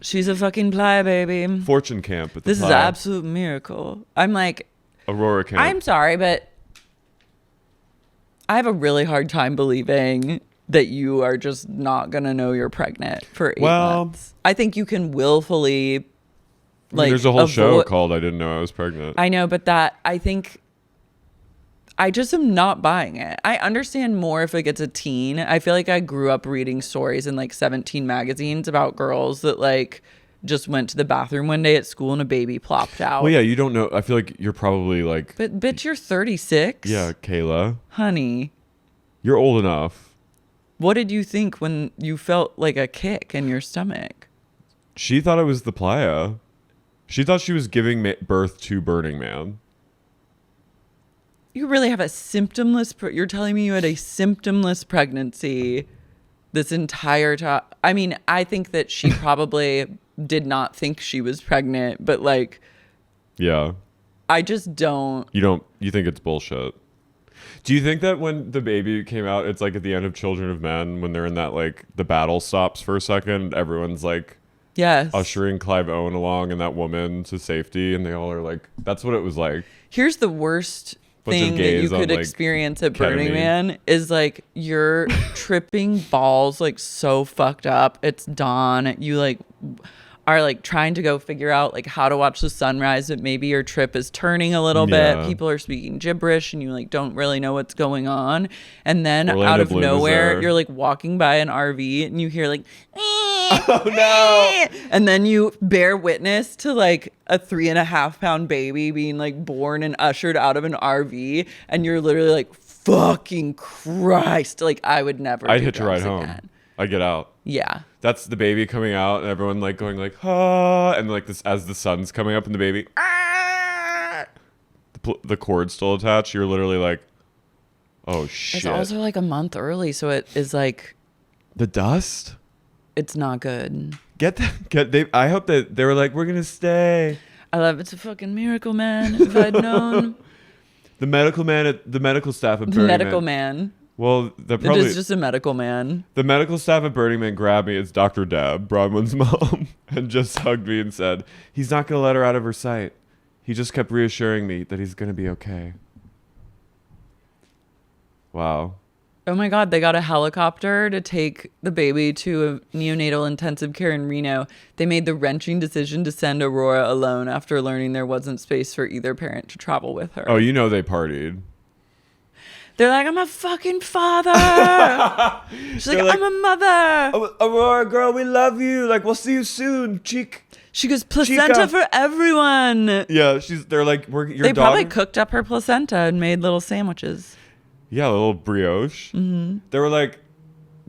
She's a fucking playa baby. Fortune camp at the This playa. is an absolute miracle. I'm like, Aurora camp. I'm sorry, but I have a really hard time believing that you are just not going to know you're pregnant for 8 months. I think you can willfully like there's a whole show called I Didn't Know I Was Pregnant. I know, but I think I just am not buying it. I understand more if like it's a teen. I feel like I grew up reading stories in like 17 magazines about girls that like just went to the bathroom one day at school and a baby plopped out. Well, yeah, you don't know. I feel like you're probably like... But bitch, you're 36. Yeah, Kayla. Honey. You're old enough. What did you think when you felt like a kick in your stomach? She thought it was the playa. She thought she was giving birth to Burning Man. You really have a symptomless... You're telling me you had a symptomless pregnancy this entire time? I mean, I think that she probably did not think she was pregnant, but like... Yeah. I just don't... You think it's bullshit. Do you think that when the baby came out, it's like at the end of Children of Men, when they're in that, like, the battle stops for a second, everyone's like... Yes. Ushering Clive Owen along and that woman to safety, and they all are like... That's what it was like. Here's the worst thing that you could experience at Burning Man is like you're tripping balls like so fucked up. It's dawn. You like are like trying to go figure out like how to watch the sunrise, but maybe your trip is turning a little bit. People are speaking gibberish and you like don't really know what's going on. And then Orlando out of Bloom nowhere, you're like walking by an RV and you hear like, oh no. And then you bear witness to like a 3.5 pound baby being like born and ushered out of an RV. And you're literally like, fucking Christ. Like I would never. I'd hitch a ride home. I get out. Yeah. That's the baby coming out and everyone like going like, ah, and like this as the sun's coming up and the baby, ah, the cord's still attached. You're literally like, oh shit. It's also like a month early, so it is like the dust. It's not good. I hope that they were like, we're gonna stay. I love it's a fucking miracle, man. If I'd known. The medical staff at Burning Man. Well, it is just a medical man. The medical staff at Burning Man grabbed me. It's Dr. Deb, Bronwyn's mom, and just hugged me and said, he's not going to let her out of her sight. He just kept reassuring me that he's going to be okay. Wow. Oh my God, they got a helicopter to take the baby to a neonatal intensive care in Reno. They made the wrenching decision to send Aurora alone after learning there wasn't space for either parent to travel with her. Oh, you know they partied. They're like, I'm a fucking father. She's like, I'm a mother. Aurora, girl, we love you. Like, we'll see you soon. She goes, placenta for everyone. Yeah, they're like, they probably cooked up her placenta and made little sandwiches. Yeah, a little brioche. Mm-hmm. They were like,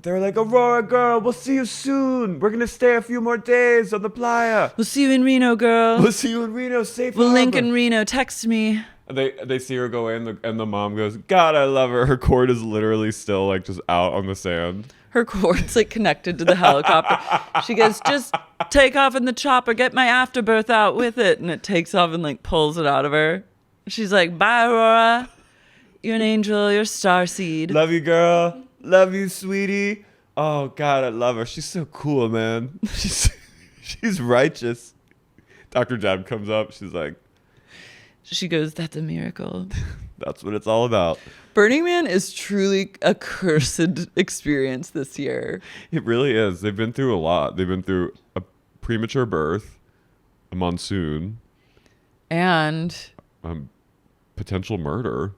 Aurora, girl, we'll see you soon. We're going to stay a few more days on the playa. We'll see you in Reno, girl. We'll see you in Reno, safe. We'll link in Reno. Text me. They see her go in, and the mom goes, God, I love her. Her cord is literally still like just out on the sand. Her cord's like connected to the helicopter. She goes, just take off in the chopper, get my afterbirth out with it. And it takes off and like pulls it out of her. She's like, bye, Aurora. You're an angel. You're a starseed. Love you, girl. Love you, sweetie. Oh, God, I love her. She's so cool, man. She's righteous. Dr. Deb comes up. She's like, she goes, that's a miracle. That's what it's all about. Burning Man is truly a cursed experience this year. It really is. They've been through a lot. They've been through a premature birth, a monsoon, and potential murder.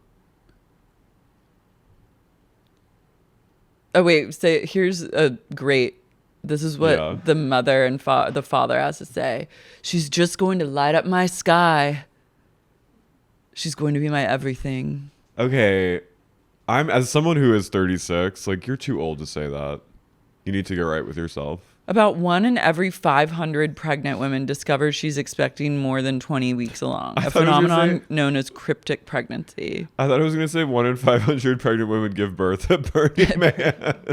Oh, wait. Here's a great... This is what the mother and the father has to say. She's just going to light up my sky. She's going to be my everything. Okay. As someone who is 36, like, you're too old to say that. You need to get right with yourself. About 1 in every 500 pregnant women discovers she's expecting more than 20 weeks along. A phenomenon known as cryptic pregnancy. I thought I was going to say 1 in 500 pregnant women give birth at Burning Man.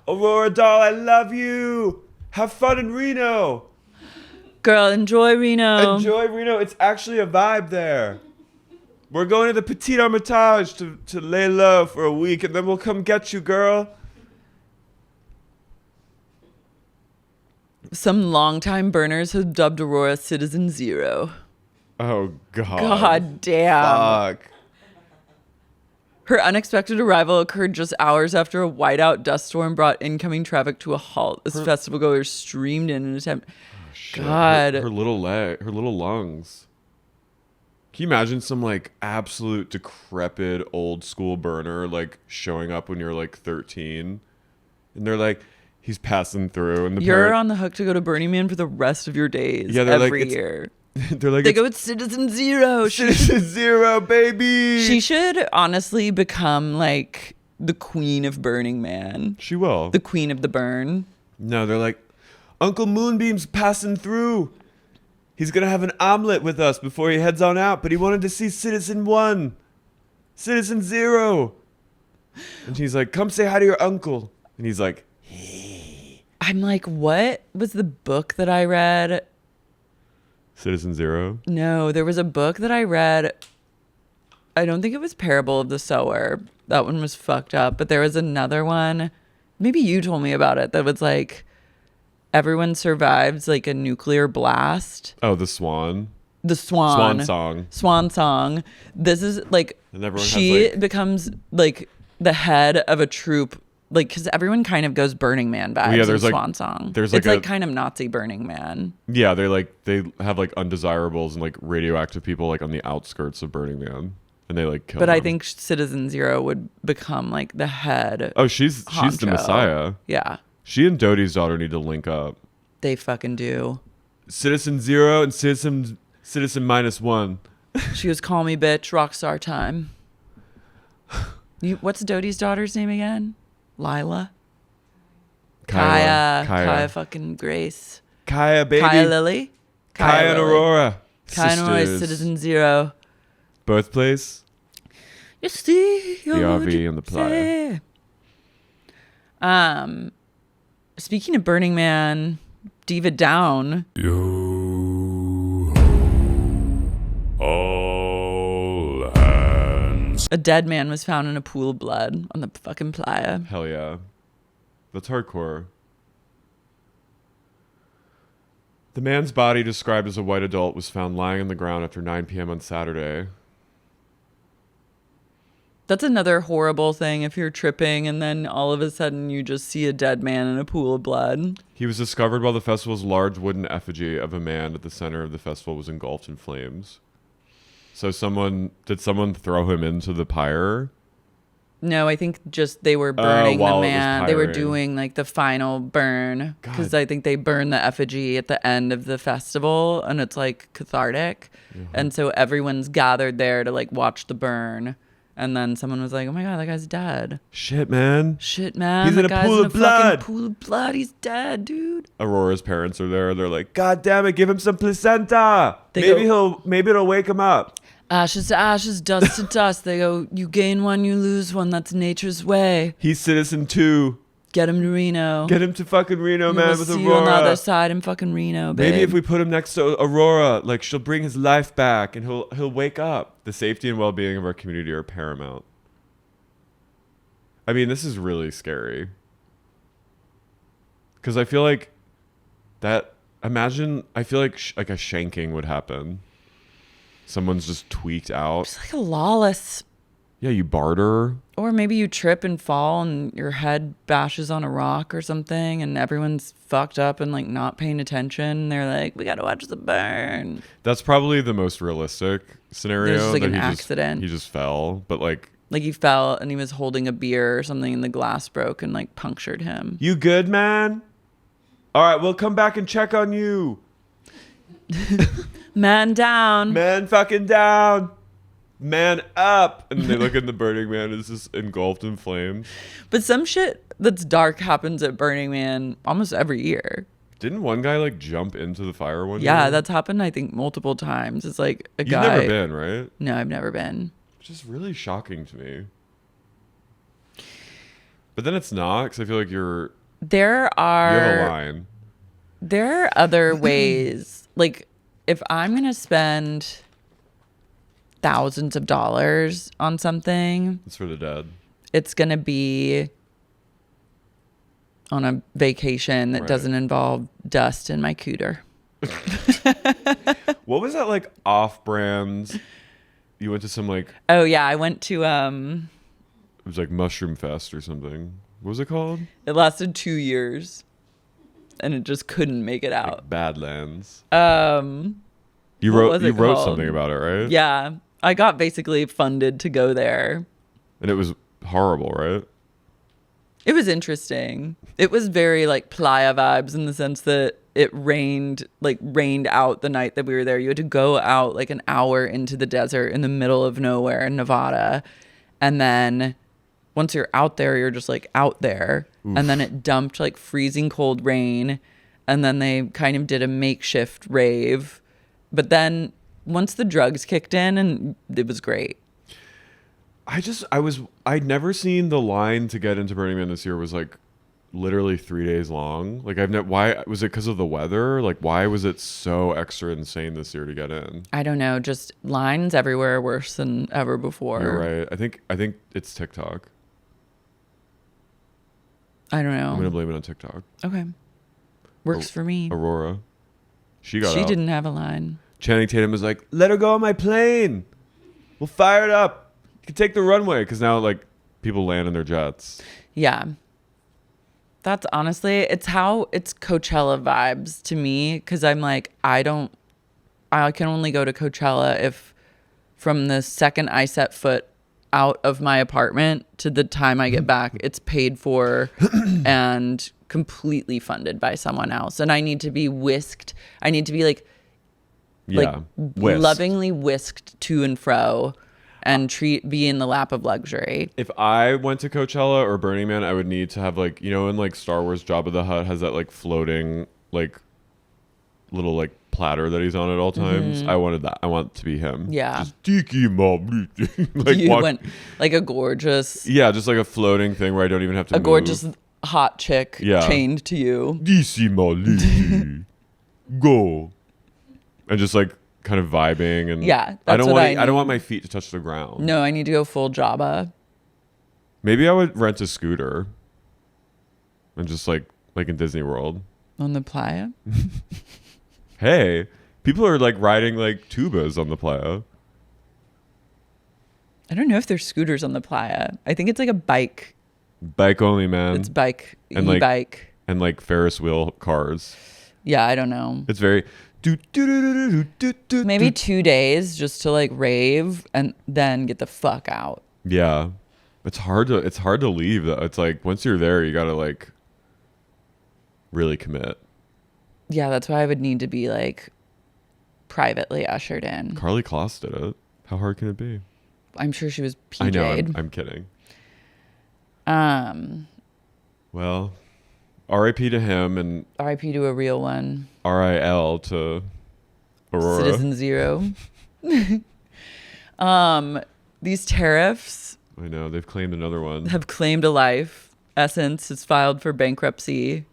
Aurora doll, I love you. Have fun in Reno. Girl, enjoy Reno. Enjoy Reno. It's actually a vibe there. We're going to the Petit Hermitage to lay low for a week, and then we'll come get you, girl. Some longtime burners have dubbed Aurora Citizen Zero. Oh, God. God damn. Fuck. Her unexpected arrival occurred just hours after a whiteout dust storm brought incoming traffic to a halt. As festival goers streamed in an attempt. Shit. God. Her little lungs. Can you imagine some like absolute decrepit old school burner like showing up when you're like 13, and they're like, he's passing through, and you're on the hook to go to Burning Man for the rest of your days. Yeah, every year. They're like, they go with Citizen Zero. Citizen Zero, baby. She should honestly become like the queen of Burning Man. She will. The queen of the burn. No, they're like, Uncle Moonbeam's passing through. He's going to have an omelet with us before he heads on out, but he wanted to see Citizen 1. Citizen 0. And he's like, come say hi to your uncle. And he's like, hey. I'm like, what was the book that I read? Citizen 0? No, there was a book that I read. I don't think it was Parable of the Sower. That one was fucked up. But there was another one. Maybe you told me about it. That was like, everyone survives like a nuclear blast. Oh, the swan. The swan. Swan song. Swan song. This is like, she has, like, becomes like the head of a troop. Like, because everyone kind of goes Burning Man vibes. Yeah, there's in like Swan Song. There's like it's like kind of Nazi Burning Man. Yeah, they have like undesirables and like radioactive people like on the outskirts of Burning Man, and they like kill them. I think Citizen Zero would become like the head. Oh, she's the Messiah. Yeah. She and Dodie's daughter need to link up. They fucking do. Citizen 0 and Citizen -1. She was Call Me Bitch, Rockstar Time. What's Dodie's daughter's name again? Lila? Kaya fucking Grace. Kaya, baby. Kaya Lily? Kaya and Aurora. Kaya and Aurora, Citizen Zero. Birthplace? You see the RV and the playa. Speaking of Burning Man, Diva Down. Yo, all hands. A dead man was found in a pool of blood on the fucking playa. Hell yeah. That's hardcore. The man's body, described as a white adult, was found lying on the ground after 9 p.m. on Saturday. That's another horrible thing if you're tripping and then all of a sudden you just see a dead man in a pool of blood. He was discovered while the festival's large wooden effigy of a man at the center of the festival was engulfed in flames. So did someone throw him into the pyre? No, I think just they were burning the man. They were pyring. doing like the final burn because God. I think they burn the effigy at the end of the festival and it's like cathartic. Mm-hmm. And so everyone's gathered there to like watch the burn. And then someone was like, oh my God, that guy's dead. Shit, man. He's in a pool of blood. Pool of blood. He's dead, dude. Aurora's parents are there. They're like, God damn it, give him some placenta. Maybe it'll wake him up. Ashes to ashes, dust to dust. They go, you gain one, you lose one. That's nature's way. He's Citizen 2. Get him to Reno. Get him to fucking Reno, man, with see Aurora. You on the other side in fucking Reno, babe. Maybe if we put him next to Aurora, like she'll bring his life back and he'll wake up. The safety and well-being of our community are paramount. I mean, this is really scary. Because I feel like I feel like like a shanking would happen. Someone's just tweaked out. It's like a lawless. Yeah, you barter. Or maybe you trip and fall and your head bashes on a rock or something and everyone's fucked up and like not paying attention. They're like, we got to watch the burn. That's probably the most realistic scenario. There's just like that an accident. He just fell, but like he fell and he was holding a beer or something and the glass broke and like punctured him. You good, man? All right, we'll come back and check on you. Man down. Man fucking down. Man up. And they look in the Burning Man is just engulfed in flames. But some shit that's dark happens at Burning Man almost every year. Didn't one guy like jump into the fire one year? Yeah, that's happened I think multiple times. It's like a You've guy. never been, right? No, I've never been. Which is really shocking to me. But then it's not, because I feel like you have a line. There are other ways. Like, if I'm going to spend thousands of dollars on something, It's for the dead. it's going to be on a vacation that Right. doesn't involve dust in my cooter. What was that like off-brand? You went to some like, Oh, yeah. I went to, it was like Mushroom Fest or something. What was it called? it lasted 2 years and it just couldn't make it out. Like Badlands. What You was it wrote called? something about it, right? Yeah. I got basically funded to go there. And it was horrible, right? It was interesting. It was very like playa vibes in the sense that it rained out the night that we were there. You had to go out like an hour into the desert in the middle of nowhere in Nevada. And then once you're out there, you're just like out there. Oof. And then it dumped like freezing cold rain. And then they kind of did a makeshift rave. But then once the drugs kicked in, and it was great. I'd never seen the line to get into Burning Man this year was like literally 3 days long. Like why was it because of the weather? Like why was it so extra insane this year to get in? I don't know, just lines everywhere worse than ever before. You're right. I think it's TikTok. I don't know. I'm gonna blame it on TikTok. Okay. Works for me. Aurora. She got She out. didn't have a line. Channing Tatum was like, let her go on my plane. We'll fire it up. You can take the runway. Because now, like, people land in their jets. Yeah. That's honestly, it's Coachella vibes to me. Because I'm like, I can only go to Coachella if from the second I set foot out of my apartment to the time I get back, it's paid for and completely funded by someone else. And I need to be whisked. I need to be like Whisked. lovingly whisked to and fro and be in the lap of luxury. If I went to Coachella or Burning Man, I would need to have like, in like Star Wars, Jabba the Hutt has that like floating like little like platter that he's on at all times. I wanted that. I want to be him. Yeah. Just tiki mom. Like You went like a gorgeous, yeah, just like a floating thing where I don't even have to a move. gorgeous hot chick Yeah. chained to you. DC Molly. Go. And just like kind of vibing and Yeah, I that's don't what want I I don't need. want my feet to touch the ground. No, I need to go full Jabba. Maybe I would rent a scooter and just like in Disney World. On the playa. Hey, people are like riding like tubas on the playa. I don't know if there's scooters on the playa. I think it's like a bike. Bike only, man. It's bike, And, like, e-bike. And like Ferris wheel cars. Yeah, I don't know. It's very Maybe 2 days just to like rave and then get the fuck out. Yeah. It's hard to leave though. It's like once you're there, you gotta like really commit. Yeah, that's why I would need to be like privately ushered in. Carly Kloss did it. How hard can it be? I'm sure she was I know. PJ'd. I'm kidding. Um, Well, R.I.P. to him and RIP to a real one. R.I.L. to Aurora. Citizen Zero. These tariffs I know. They've claimed another one. have claimed a life. Ssense has filed for bankruptcy.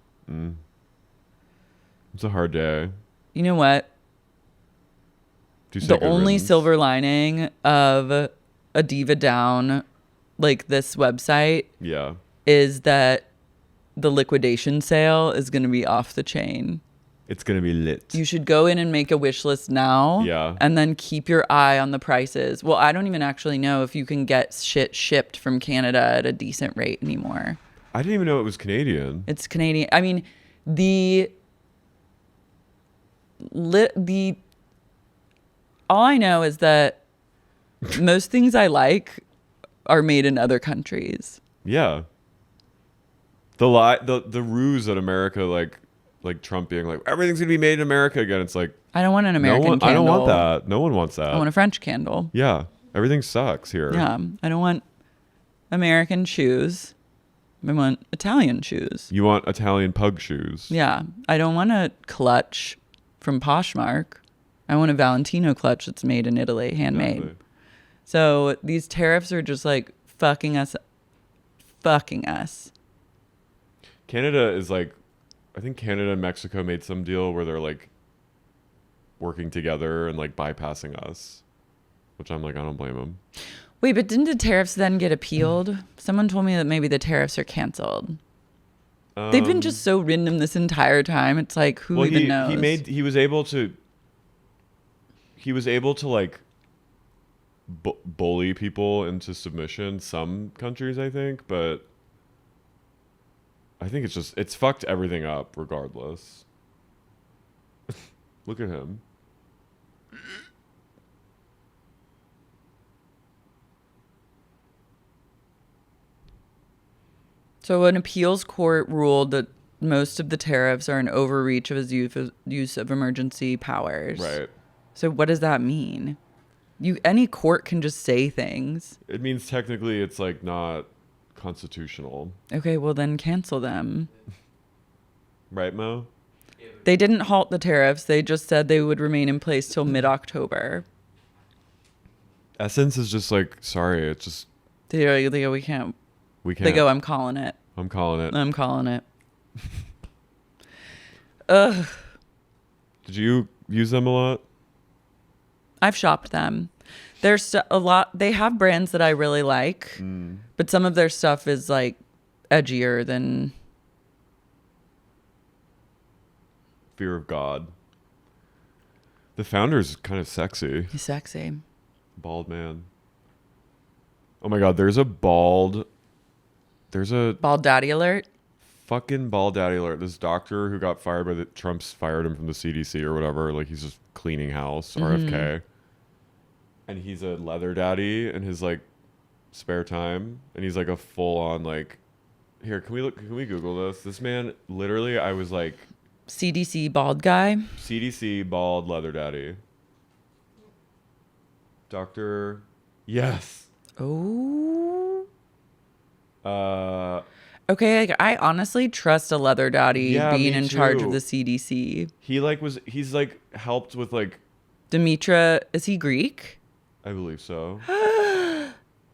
It's a hard day. You know what? Do you say The good only riddance? silver lining of a Diva Down, like this website, Yeah. is that the liquidation sale is going to be off the chain. It's going to be lit. You should go in and make a wish list now. Yeah. And then keep your eye on the prices. Well, I don't even actually know if you can get shit shipped from Canada at a decent rate anymore. I didn't even know it was Canadian. It's Canadian. I mean, all I know is that most things I like are made in other countries. Yeah. The ruse that America like like Trump being like, everything's gonna be made in America again. It's like, I don't want an American candle. I don't want that. No one wants that. I want a French candle. Yeah, everything sucks here. Yeah, I don't want American shoes. I want Italian shoes. You want Italian pug shoes. Yeah, I don't want a clutch from Poshmark. I want a Valentino clutch that's made in Italy, handmade. Exactly. So these tariffs are just like fucking us. Canada is like, I think Canada and Mexico made some deal where they're like working together and like bypassing us, which I'm like, I don't blame them. Wait, but didn't the tariffs then get appealed? Someone told me that maybe the tariffs are canceled. They've been just so random this entire time. It's like, who even knows? He was able to like bully people into submission. Some countries, I think, but I think it's fucked everything up regardless. Look at him. So an appeals court ruled that most of the tariffs are an overreach of his use of emergency powers. Right. So what does that mean? Any court can just say things. It means technically it's like not constitutional. Okay, well then cancel them. Right, Mo? They didn't halt the tariffs. They just said they would remain in place till mid-October. Ssense is just like, sorry, it's just... They go, we can't. We can't. They go, I'm calling it. I'm calling it. I'm calling it. Ugh. Did you use them a lot? I've shopped them. There's a lot. They have brands that I really like, but some of their stuff is like edgier than Fear of God. The founder's kind of sexy. He's sexy. Bald man. Oh my God, there's a bald daddy alert. Fucking bald daddy alert. This doctor who got fired by Trump's fired him from the CDC or whatever. Like he's just cleaning house, RFK. And he's a leather daddy in his like spare time. And he's like a full on like, here, can we Google this? This man, literally, I was like, CDC bald guy. CDC bald leather daddy. Doctor, yes. Oh. Okay, like, I honestly trust a leather daddy being in charge of the CDC. He's like helped with like Dimitra, is he Greek? I believe so.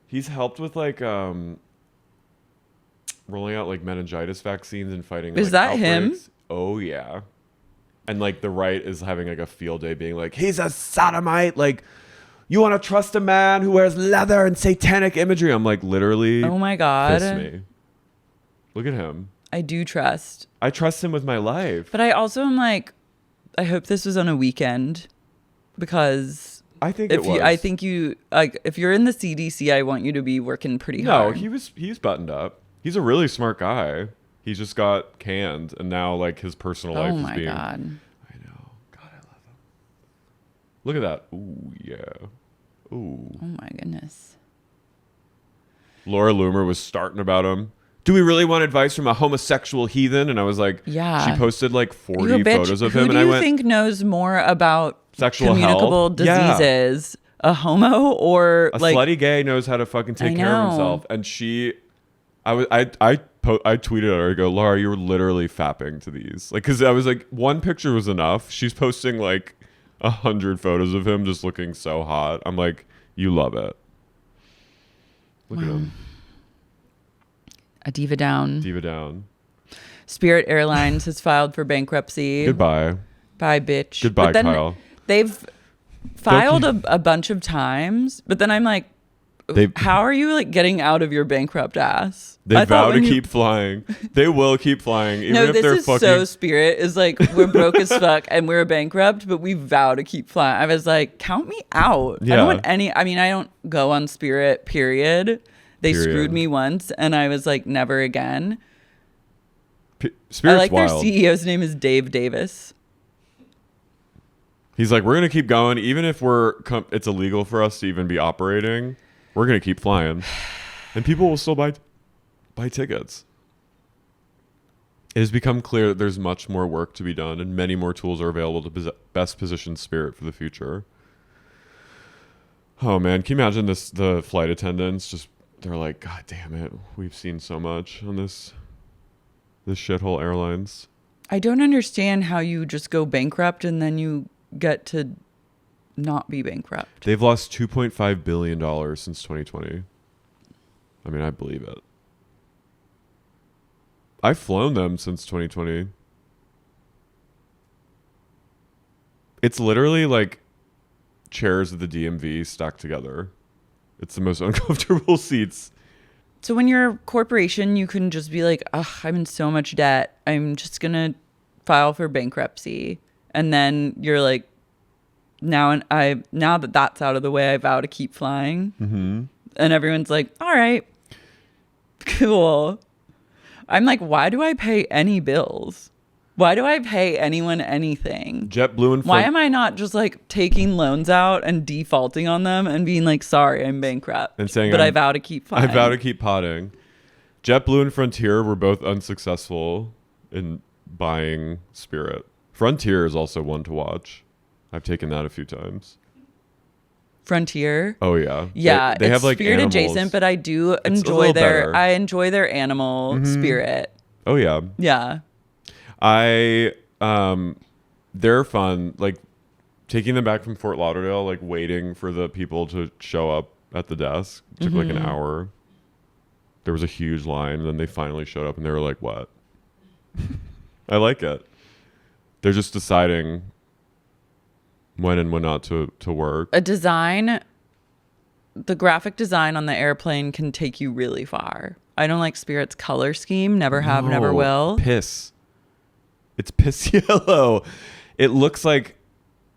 He's helped with like rolling out like meningitis vaccines and fighting. Is like, that outbreaks. him? Oh yeah. And like the right is having like a field day being like, he's a sodomite, like you want to trust a man who wears leather and satanic imagery. I'm like, literally. Oh my God. Piss me. Look at him. I do trust. I trust him with my life. But I also am like, I hope this was on a weekend because I think it was. I think you like if you're in the CDC, I want you to be working pretty hard. No, he's buttoned up. He's a really smart guy. He just got canned and now like his personal life is being. Oh my God. I know. God, I love him. Look at that. Ooh, yeah. Ooh. Oh my goodness. Laura Loomer was starting about him. Do we really want advice from a homosexual heathen? And I was like, yeah. She posted like 40 photos of him, and I went, who do you think knows more about sexual communicable health? diseases? Yeah. A homo or a like slutty gay knows how to fucking take care of himself? And I tweeted at her. I go, Lara, you were literally fapping to these, like, because I was like, one picture was enough. She's posting like 100 photos of him just looking so hot. I'm like, you love it. Look at him. A Diva Down. Diva Down. Spirit Airlines has filed for bankruptcy. Goodbye. Bye, bitch. Goodbye, Kyle. They've filed a bunch of times, but then I'm like, how are you like getting out of your bankrupt ass? They vow to keep flying. They will keep flying. Even if they're fucking... so Spirit is like, we're broke as fuck and we're bankrupt, but we vow to keep flying. I was like, count me out. Yeah. I don't want I don't go on Spirit, period. They screwed me once and I was like, never again. Spirit's I like wild. Their CEO's name is Dave Davis. He's like, we're going to keep going. Even if it's illegal for us to even be operating, we're going to keep flying. And people will still buy tickets. It has become clear that there's much more work to be done and many more tools are available to best position Spirit for the future. Oh man, can you imagine the flight attendants just, they're like, God damn it, we've seen so much on this shithole airlines. I don't understand how you just go bankrupt and then you get to not be bankrupt. They've lost $2.5 billion since 2020. I mean, I believe it. I've flown them since 2020. It's literally like chairs at the DMV stacked together. It's the most uncomfortable seats. So when you're a corporation, you can just be like, ugh, I'm in so much debt. I'm just going to file for bankruptcy. And then you're like, now that that's out of the way, I vow to keep flying. Mm-hmm. And everyone's like, all right, cool. I'm like, why do I pay any bills? Why do I pay anyone anything? JetBlue and why am I not just like taking loans out and defaulting on them and being like, sorry, I'm bankrupt, and saying, but I vow to keep flying. I vow to keep potting. JetBlue and Frontier were both unsuccessful in buying Spirit. Frontier is also one to watch. I've taken that a few times. Frontier. Oh yeah. Yeah, they have like Spirit animals. adjacent, but I do enjoy their animal spirit. Oh yeah. Yeah. They're fun. Like taking them back from Fort Lauderdale, like waiting for the people to show up at the desk. It took like an hour. There was a huge line, and then they finally showed up, and they were like, "What?" I like it. They're just deciding when and when not to work. The graphic design on the airplane can take you really far. I don't like Spirit's color scheme. Never have, never will. Piss. It's piss yellow. It looks like...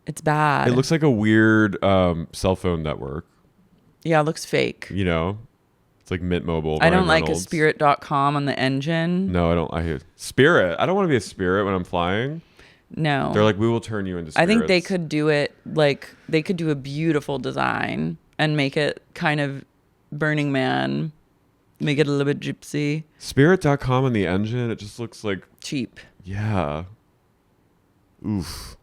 It's bad. It looks like a weird cell phone network. Yeah, it looks fake. You know? It's like Mint Mobile. I don't like a Spirit.com on the engine. No, I don't. I hate Spirit. I don't want to be a Spirit when I'm flying. No. They're like, we will turn you into Spirits. I think they could do it like they could do a beautiful design and make it kind of Burning Man, make it a little bit gypsy. Spirit.com on the engine, it just looks like cheap. Yeah. Oof.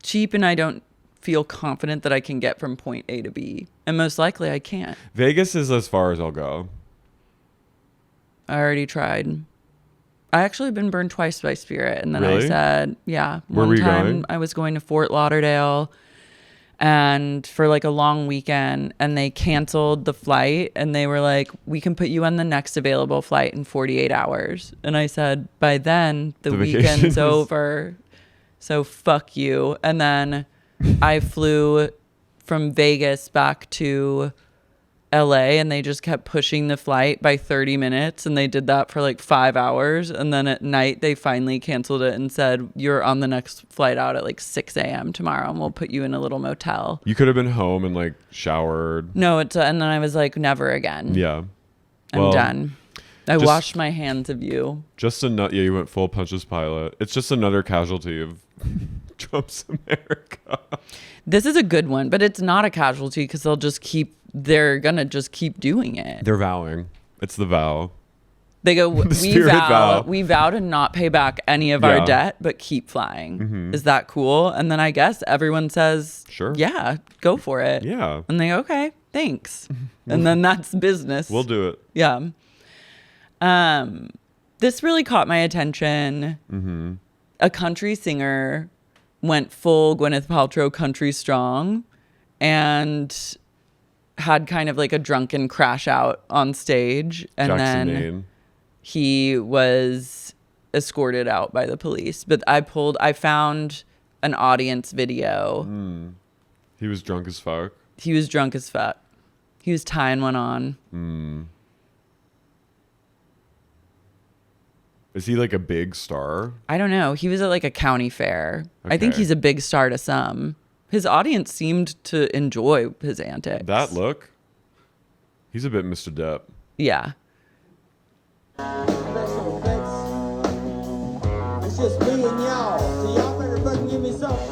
Cheap, and I don't feel confident that I can get from point A to B. And most likely I can't. Vegas is as far as I'll go. I already tried. I actually been burned twice by Spirit, and then really? I said, yeah. Where were you going? I was going to Fort Lauderdale and for like a long weekend, and they canceled the flight, and they were like, we can put you on the next available flight in 48 hours. And I said, by then the weekend's over, so fuck you. And then I flew from Vegas back to LA, and they just kept pushing the flight by 30 minutes, and they did that for like 5 hours, and then at night they finally canceled it and said, you're on the next flight out at like 6 a.m. tomorrow, and we'll put you in a little motel. You could have been home and like showered. No, and then I was like, never again. Yeah. I'm done. I washed my hands of you. Yeah, you went full Pontius Pilate. It's just another casualty of Trump's America. This is a good one, but it's not a casualty because they're gonna just keep doing it. They're vowing. It's the vow. They go, we vow to not pay back any of our debt, but keep flying. Mm-hmm. Is that cool? And then I guess everyone says, sure. Yeah, go for it. Yeah. And they go, okay, thanks. And then that's business. We'll do it. Yeah. This really caught my attention. Mm-hmm. A country singer went full Gwyneth Paltrow country strong and had kind of like a drunken crash out on stage, and Jackson then Maine. He was escorted out by the police. But I found an audience video. He was drunk as fuck. He was drunk as fuck. He was tying one on. Is he like a big star? I don't know. He was at like a county fair. Okay. I think he's a big star to some. His audience seemed to enjoy his antics. That look? He's a bit Mr. Depp. Yeah. It's just me and y'all, so y'all better fucking give me something.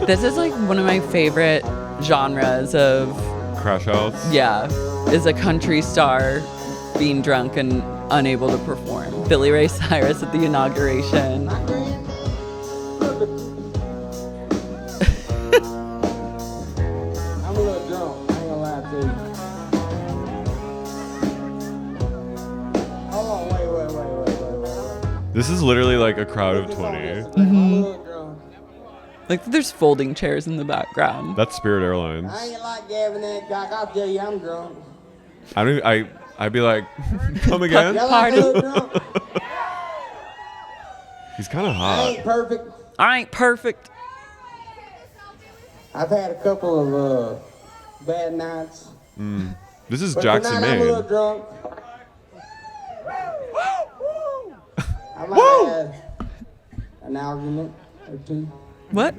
This is like one of my favorite genres of... Crash outs? Yeah. is a country star being drunk and unable to perform. Billy Ray Cyrus at the inauguration. I'm a little drunk. I ain't gonna lie to you. Hold on, wait. This is literally like a crowd of 20. I'm a little drunk. Like there's folding chairs in the background. That's Spirit Airlines. I ain't like Gavin and Cock. I'll tell you, I'm drunk. I'd be like, come again? Y'all like a little drunk? He's kind of I hot. ain't perfect. I ain't perfect. I've had a couple of bad nights. This is But Jackson tonight I'm a little Maine. drunk. I might have an argument or two What?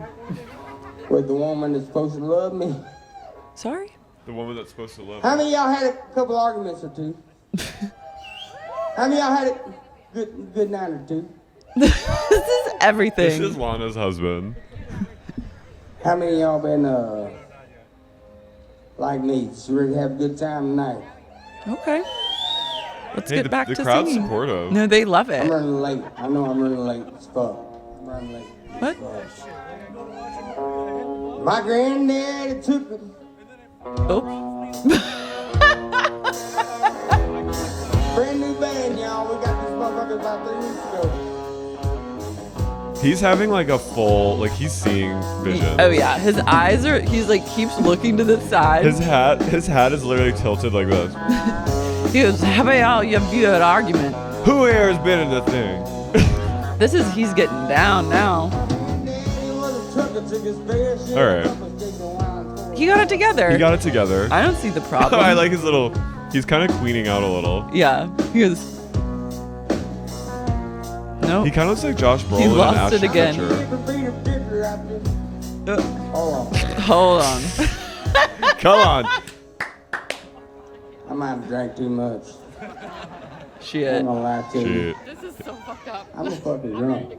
with the woman that's supposed to love me. Sorry? The woman that's supposed to love How many of y'all had a couple arguments or two? How many of y'all had a good night or two? This is everything. This is Lana's husband. How many of y'all been like me? Just ready to have a good time tonight? Okay. Let's Hey, get back the to crowd's singing. supportive. No, they love I'm it. running late. I know I'm running late as fuck. I'm running late. What? My granddaddy took me. Oh. Brand new band, y'all. We got this motherfucker about 3 weeks ago. He's having like a full, like he's seeing vision. Oh yeah, his eyes are. He's like keeps looking to the side. His hat is literally tilted like this. He goes, "How about y'all? You have an argument." Who here has been in the thing? This is he's getting down now. Granddaddy was a trucker, took his fair share. All right. of us taking wine for He got it together. He got it together. I don't see the problem. I like his little. He's kind of queening out a little. Yeah, he goes. Nope. He kind of looks like Josh Brolin. He and lost it Ashton again. Kutcher. Hold on. Hold on. Come on. I might have drank too much. I Shit. ain't gonna lie to you. Shit. I'm a fucking drunk.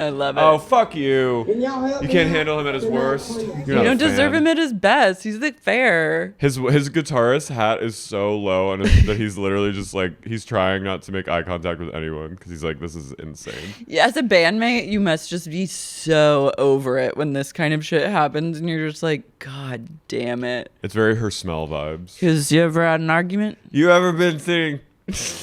I love it. Oh, fuck you. Can y'all help You me can't out? handle him at his Can y'all worst. please? You're you not a don't deserve fan. him at his best. He's the fair. His guitarist hat is so low, and that he's literally just like he's trying not to make eye contact with anyone because he's like, this is insane. Yeah, as a bandmate, you must just be so over it when this kind of shit happens, and you're just like, God damn it. It's very her smell vibes. Because you ever had an argument? You ever been sitting?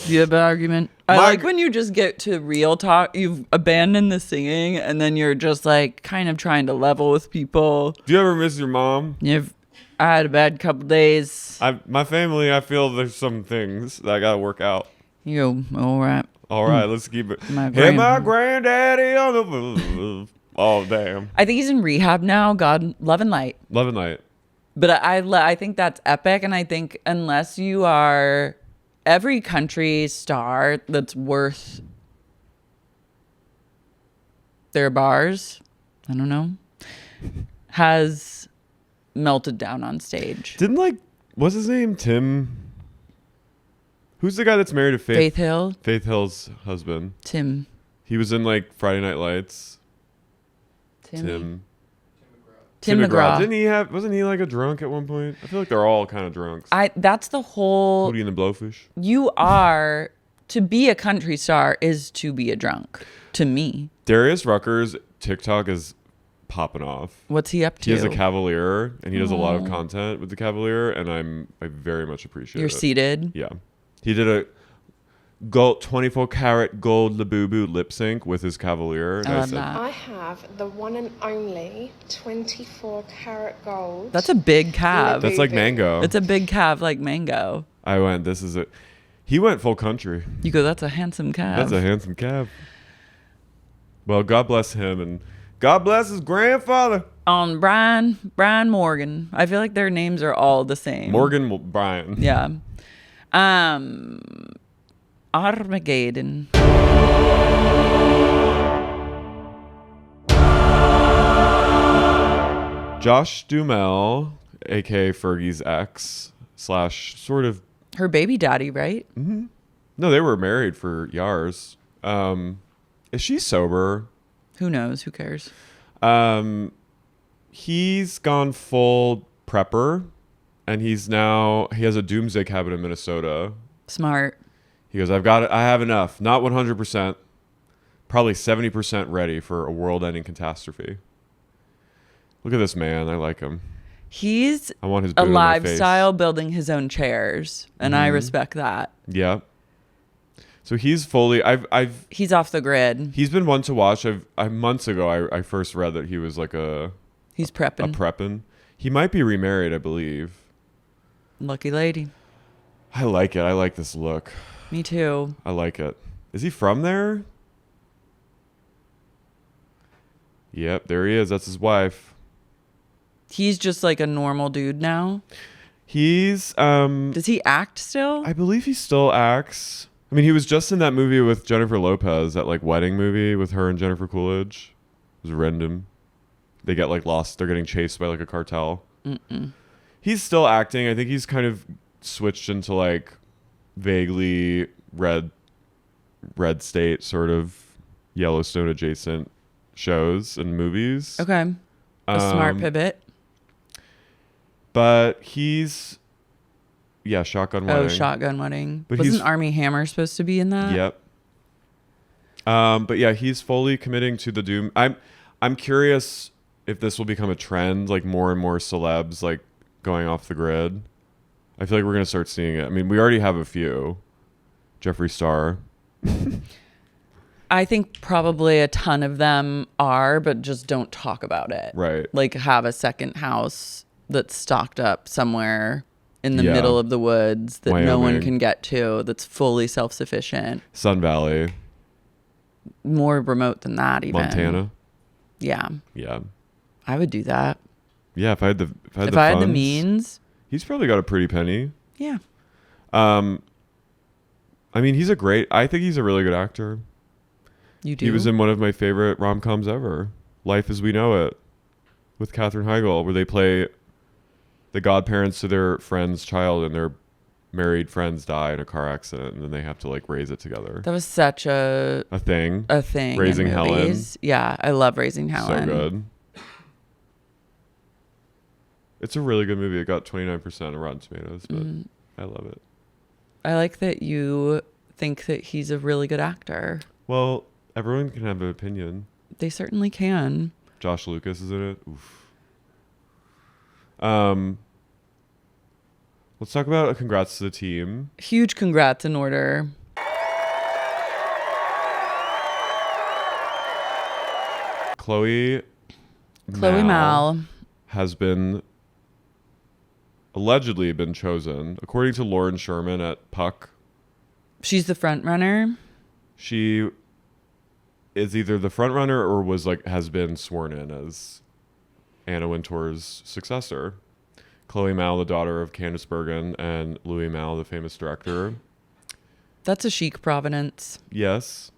You have an argument? I My like g- when you just get to real talk. You've abandoned the singing, and then you're just like kind of trying to level with people. Do you ever miss your mom? I had a bad couple days. My family. I feel there's some things that I gotta work out. You all right? All right, let's keep it. My Hey, my grand- granddaddy on the. Oh damn. I think he's in rehab now. God, love and light. Love and light. But I think that's epic, and I think unless you are every country star that's worth their bars, I don't know, has melted down on stage. Didn't like what's his name? Tim. Who's the guy that's married to Faith? Faith Hill, Faith Hill's husband. Tim. He was in like Friday Night Lights. Tim Tim McGraw. Wasn't he like a drunk at one point? I feel like they're all kind of drunks. That's the whole. Hootie and the Blowfish. You are to be a country star is to be a drunk. To me, Darius Rucker's TikTok is popping off. what's he up to? He has a Cavalier, and he does a lot of content with the Cavalier, and I very much appreciate You're it. seated. Yeah, he did a gold 24 karat gold Labubu lip sync with his Cavalier. And I love said, that. I have the one and only 24 karat gold. That's a big calf. That's like mango. It's a big calf like mango. I went. This is it. He went full country. You go, that's a handsome calf. That's a handsome calf. Well, God bless him, and God bless his grandfather, On Brian Morgan. I feel like their names are all the same. Morgan Bryan. Yeah. Armageddon. Josh Duhamel, aka Fergie's ex / sort of. Her baby daddy, right? No, they were married for years. Is she sober? Who knows? Who cares? He's gone full prepper. And he has a doomsday cabin in Minnesota. Smart. He goes, I have enough. Not 100%, probably 70% ready for a world-ending catastrophe. Look at this man. I like him. He's I want his a boot on my face. lifestyle building his own chairs, and I respect that. Yeah. So he's fully. He's off the grid. He's been one to watch. Months ago, I first read that he was like He's prepping. a preppin'. He might be remarried, I believe. Lucky lady. I like it. I like this look. Me too. I like it. Is he from there? Yep, there he is. That's his wife. He's just like a normal dude now. He's Does he act still? I believe he still acts. I mean, he was just in that movie with Jennifer Lopez, that like wedding movie with her and Jennifer Coolidge. It was random. They get like lost. They're getting chased by like a cartel. He's still acting. I think he's kind of switched into like vaguely red state, sort of Yellowstone adjacent shows and movies. Okay. A smart pivot. But he's Shotgun Wedding. Oh, Shotgun Wedding. But Wasn't Armie Hammer supposed to be in that? Yep. But yeah, he's fully committing to the doom. I'm curious if this will become a trend, like more and more celebs like going off the grid. I feel like we're gonna start seeing it. I mean, we already have a few. Jeffree Star. I think probably a ton of them are, but just don't talk about it. Right. Like have a second house that's stocked up somewhere in the middle of the woods that no one Wyoming. can get to, that's fully self-sufficient. Sun Valley. More remote than that even. Montana. Yeah. Yeah. I would do that. Yeah, if I had the If the I had the funds, means. he's probably got a pretty penny. Yeah. I mean, I think he's a really good actor. You do. He was in one of my favorite rom-coms ever, Life as We Know It, with Katherine Heigl, where they play the godparents to their friend's child, and their married friends die in a car accident, and then they have to like raise it together. That was such a thing. Raising in Helen. Helen. Yeah, I love Raising Helen. So good. It's a really good movie. It got 29% on Rotten Tomatoes, but I love it. I like that you think that he's a really good actor. Well, everyone can have an opinion. They certainly can. Josh Lucas is in it. Oof. Let's talk about a congrats to the team. Huge congrats in order. Chloe Malle has allegedly been chosen, according to Lauren Sherman at Puck. She's the front runner. She is either the front runner or has been sworn in as Anna Wintour's successor. Chloe Malle, the daughter of Candice Bergen and Louis Malle, the famous director. That's a chic provenance. Yes.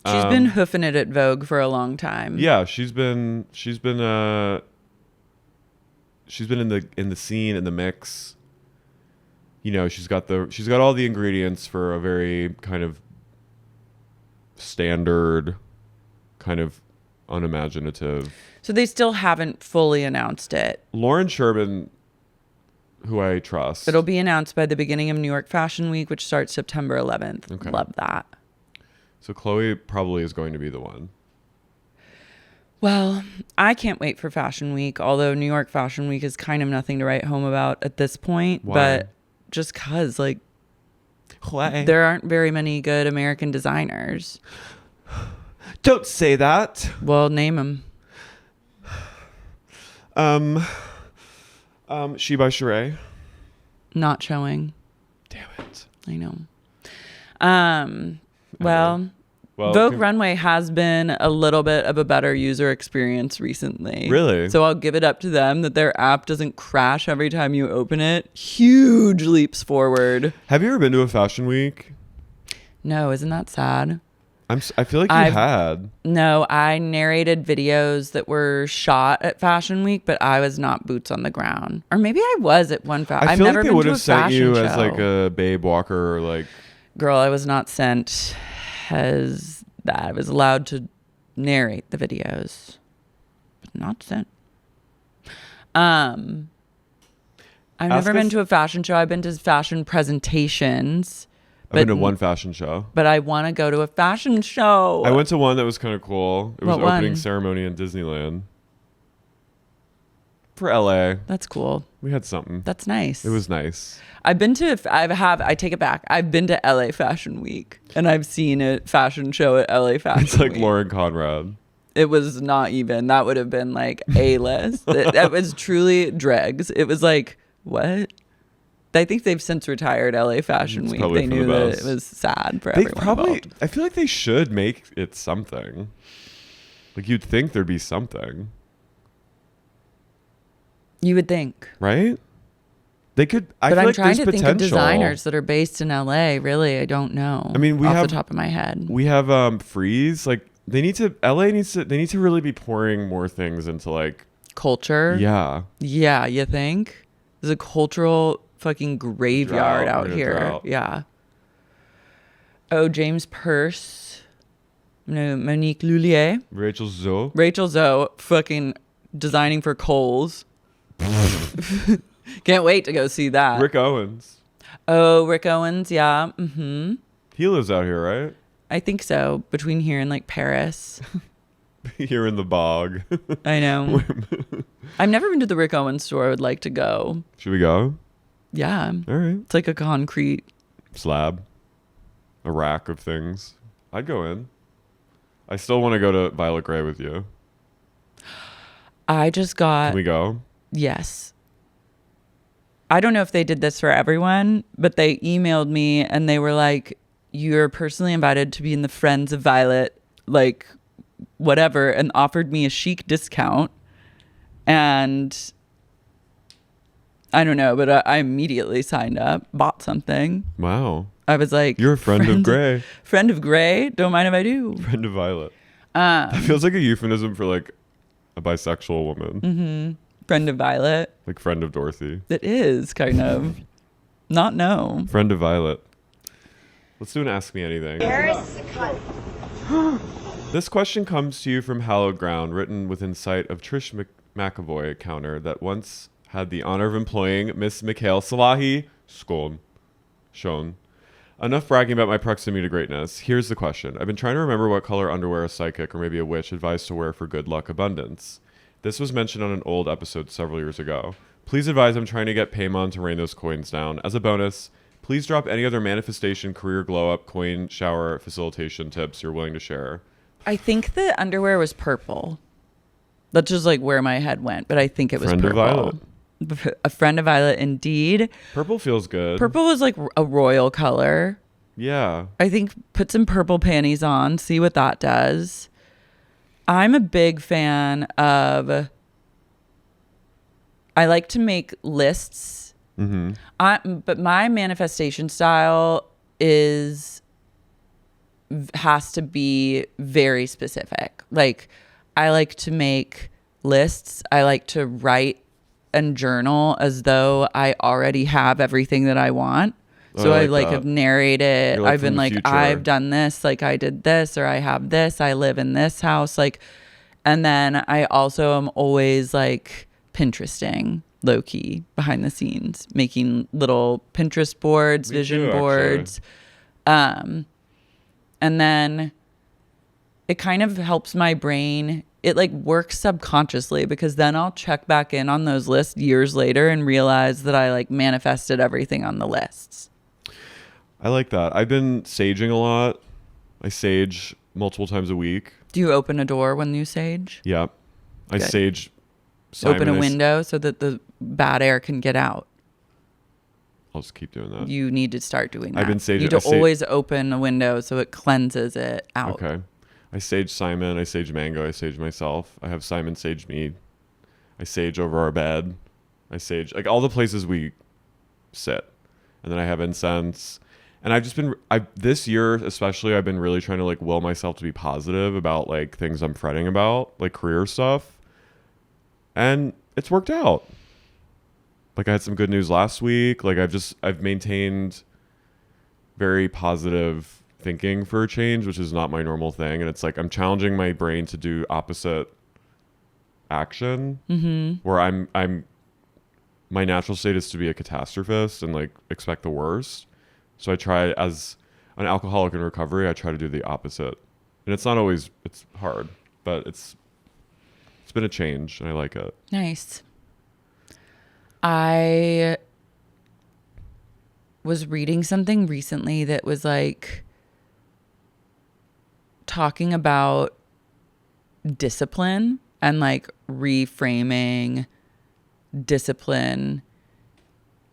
She's been hoofing it at Vogue for a long time. Yeah, she's been in the scene, in the mix. You know, she's got all the ingredients for a very kind of standard, kind of unimaginative. So they still haven't fully announced it. Lauren Sherman, who I trust. It'll be announced by the beginning of New York Fashion Week, which starts September 11th. Okay. Love that. So Chloe probably is going to be the one. Well, I can't wait for Fashion Week, although New York Fashion Week is kind of nothing to write home about at this point. Why? But just because, there aren't very many good American designers. Don't say that. Well, name them. She by Sheree. Not showing. Damn it. I know. Well, Vogue Runway has been a little bit of a better user experience recently. Really? So I'll give it up to them that their app doesn't crash every time you open it. Huge leaps forward. Have you ever been to a fashion week? No, isn't that sad? I feel like you had. No, I narrated videos that were shot at Fashion Week, but I was not boots on the ground. Or maybe I was at one fashion. I feel I've never like they been would to a have sent fashion you show. as like a babe walker or like. Girl, I was not sent as that. I was allowed to narrate the videos, but not sent. I've never been to a fashion show. I've been to fashion presentations. I've been to one fashion show. But I want to go to a fashion show. I went to one that was kind of cool. It was What opening one? ceremony in Disneyland. For LA. That's cool. We had something. That's nice. It was nice. I take it back. I've been to LA Fashion Week and I've seen a fashion show at LA Fashion It's like Week. Lauren Conrad. It was not even. That would have been like A-list. That was truly dregs. It was like, what? I think they've since retired LA Fashion Week. They knew that it was sad for everyone involved. I feel like they should make it something. Like you'd think there'd be something. You would think. Right? They could. But I'm like trying there's to think of potential. designers that are based in LA. Really, I don't know. I mean, off the top of my head. We have Freeze. Like they need to. LA needs to. They need to really be pouring more things into like culture. Yeah. Yeah, you think? There's a cultural fucking graveyard out here. Drought. Yeah. Oh, James Peirce. No, Monique Lullier. Rachel Zoe, fucking designing for Kohl's. Can't wait to go see that. Rick Owens. Oh, Rick Owens, yeah. Mm-hmm. He lives out here, right? I think so. Between here and like Paris. Here in the bog. I know. I've never been to the Rick Owens store. I would like to go. Should we go? Yeah. All right. It's like a concrete slab. A rack of things. I'd go in. I still want to go to Violet Grey with you. I just got... Can we go? Yes. I don't know if they did this for everyone, but they emailed me and they were like, you're personally invited to be in the Friends of Violet, like whatever, and offered me a chic discount. And I don't know, but I immediately signed up, bought something. Wow. I was like, you're a friend of Grey. Friend of Grey? Don't mind if I do. Friend of Violet. That feels like a euphemism for like a bisexual woman. Mm-hmm. Friend of Violet. Like friend of Dorothy. It is kind of. Not no. Friend of Violet. Let's do an Ask Me Anything. This question comes to you from Hallowed Ground, written within sight of Trish McAvoy counter that once had the honor of employing Miss Mikhail Salahi shown. Enough bragging about my proximity to greatness. Here's the question. I've been trying to remember what color underwear a psychic or maybe a witch advised to wear for good luck abundance. This was mentioned on an old episode several years ago. Please advise I'm trying to get Paimon to rain those coins down. As a bonus, please drop any other manifestation, career glow-up, coin shower facilitation tips you're willing to share. I think the underwear was purple. That's just like where my head went, but I think it was Friend purple. of Violet. A friend of Violet, indeed. Purple feels good. Purple was like a royal color. Yeah. I think put some purple panties on, see what that does. I'm a big fan of... I like to make lists. Mm-hmm. But my manifestation style has to be very specific. Like, I like to make lists. I like to write and journal as though I already have everything that I want. So I like have narrated. Like I've been like, future. I've done this, like I did this, or I have this, I live in this house. Like, and then I also am always like Pinteresting low key behind the scenes, making little Pinterest boards, vision boards. And then it kind of helps my brain. It like works subconsciously because then I'll check back in on those lists years later and realize that I like manifested everything on the lists. I like that. I've been saging a lot. I sage multiple times a week. Do you open a door when you sage? Yeah. I Good. sage. Simon, open a window so that the bad air can get out. I'll just keep doing that. You need to start doing that. I've been saging. You need to always open a window so it cleanses it out. Okay. I sage Simon. I sage Mango. I sage myself. I have Simon sage me. I sage over our bed. I sage like all the places we sit. And then I have incense. And I've just been, this year especially, I've been really trying to like will myself to be positive about like things I'm fretting about, like career stuff. And it's worked out. Like I had some good news last week. Like I've maintained very positive thinking for a change, which is not my normal thing. And it's like I'm challenging my brain to do opposite action, where I'm my natural state is to be a catastrophist and like expect the worst. So I try, as an alcoholic in recovery, I try to do the opposite. And it's not always, it's hard, but it's been a change and I like it. Nice. I was reading something recently that was like talking about discipline and like reframing discipline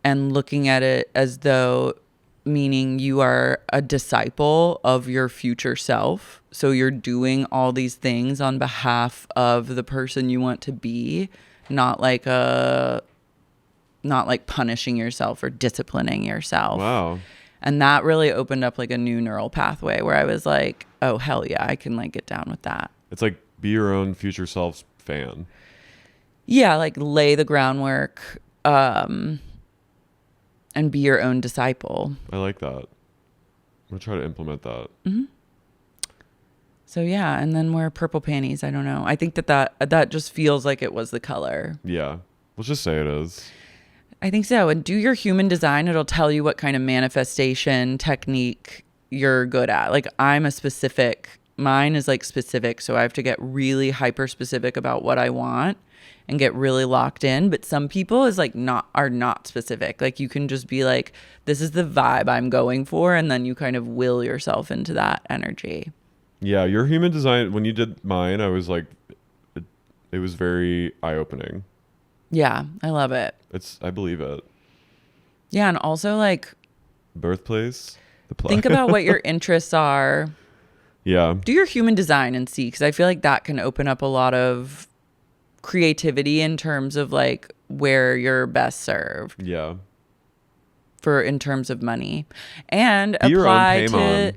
and looking at it as though meaning you are a disciple of your future self. So you're doing all these things on behalf of the person you want to be, not like punishing yourself or disciplining yourself. Wow. And that really opened up like a new neural pathway where I was like, oh, hell yeah, I can like get down with that. It's like be your own future self's fan. Yeah, like lay the groundwork and be your own disciple. I like that. I'm going to try to implement that. Mm-hmm. So yeah, and then wear purple panties. I don't know. I think that just feels like it was the color. Yeah. Let's just say it is. I think so. And do your human design. It'll tell you what kind of manifestation technique you're good at. Like mine is like specific. So I have to get really hyper specific about what I want and get really locked in. But some people are not specific. Like you can just be like, this is the vibe I'm going for. And then you kind of will yourself into that energy. Yeah. Your human design, when you did mine, I was like, it was very eye-opening. Yeah, I love it. I believe it. Yeah, and also like Birthplace. Think about what your interests are. Yeah. Do your human design and see, because I feel like that can open up a lot of creativity in terms of like where you're best served. Yeah. In terms of money, and Be your own Paimon.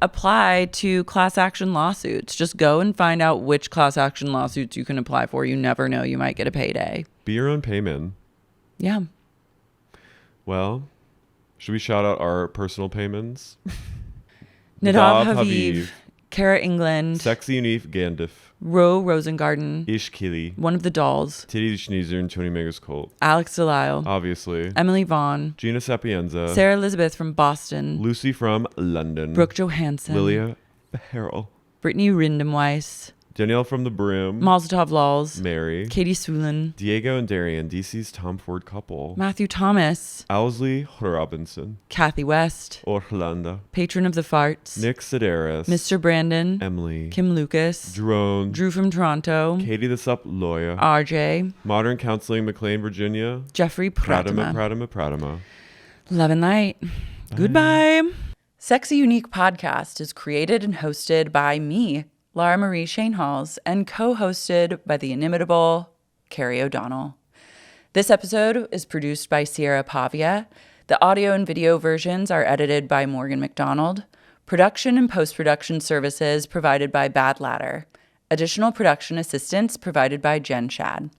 apply to class action lawsuits. Just go and find out which class action lawsuits you can apply for. You never know, you might get a payday. Be your own payment. Yeah. Well, should we shout out our personal payments? Nadav Haviv, Kara England, Sexy Unif Gandif, Ro Rosengarten, Ish Kili, one of the dolls, Titty Schneezer and Tony Megas Colt, Alex Delisle, obviously, Emily Vaughn, Gina Sapienza, Sarah Elizabeth from Boston, Lucy from London, Brooke Johansson, Lilia Harrell, Brittany Rindemweiss, Danielle from The Brim, Mazatov Laws, Mary, Katie Swulin, Diego and Darian, DC's Tom Ford couple, Matthew Thomas, Owsley Robinson, Kathy West, Orlando, Patron of the Farts, Nick Sedaris, Mr. Brandon, Emily, Kim Lucas, Drone, Drew from Toronto, Katie the Sup Lawyer, RJ, Modern Counseling McLean, Virginia, Jeffrey Pradama. Pradama. Love and light. Goodbye. Sexy Unique Podcast is created and hosted by me, Lara Marie Shanehalls, and co-hosted by the inimitable Carey O'Donnell. This episode is produced by Sierra Pavia. The audio and video versions are edited by Morgan McDonald. Production and post-production services provided by Bad Ladder. Additional production assistance provided by Jen Shad.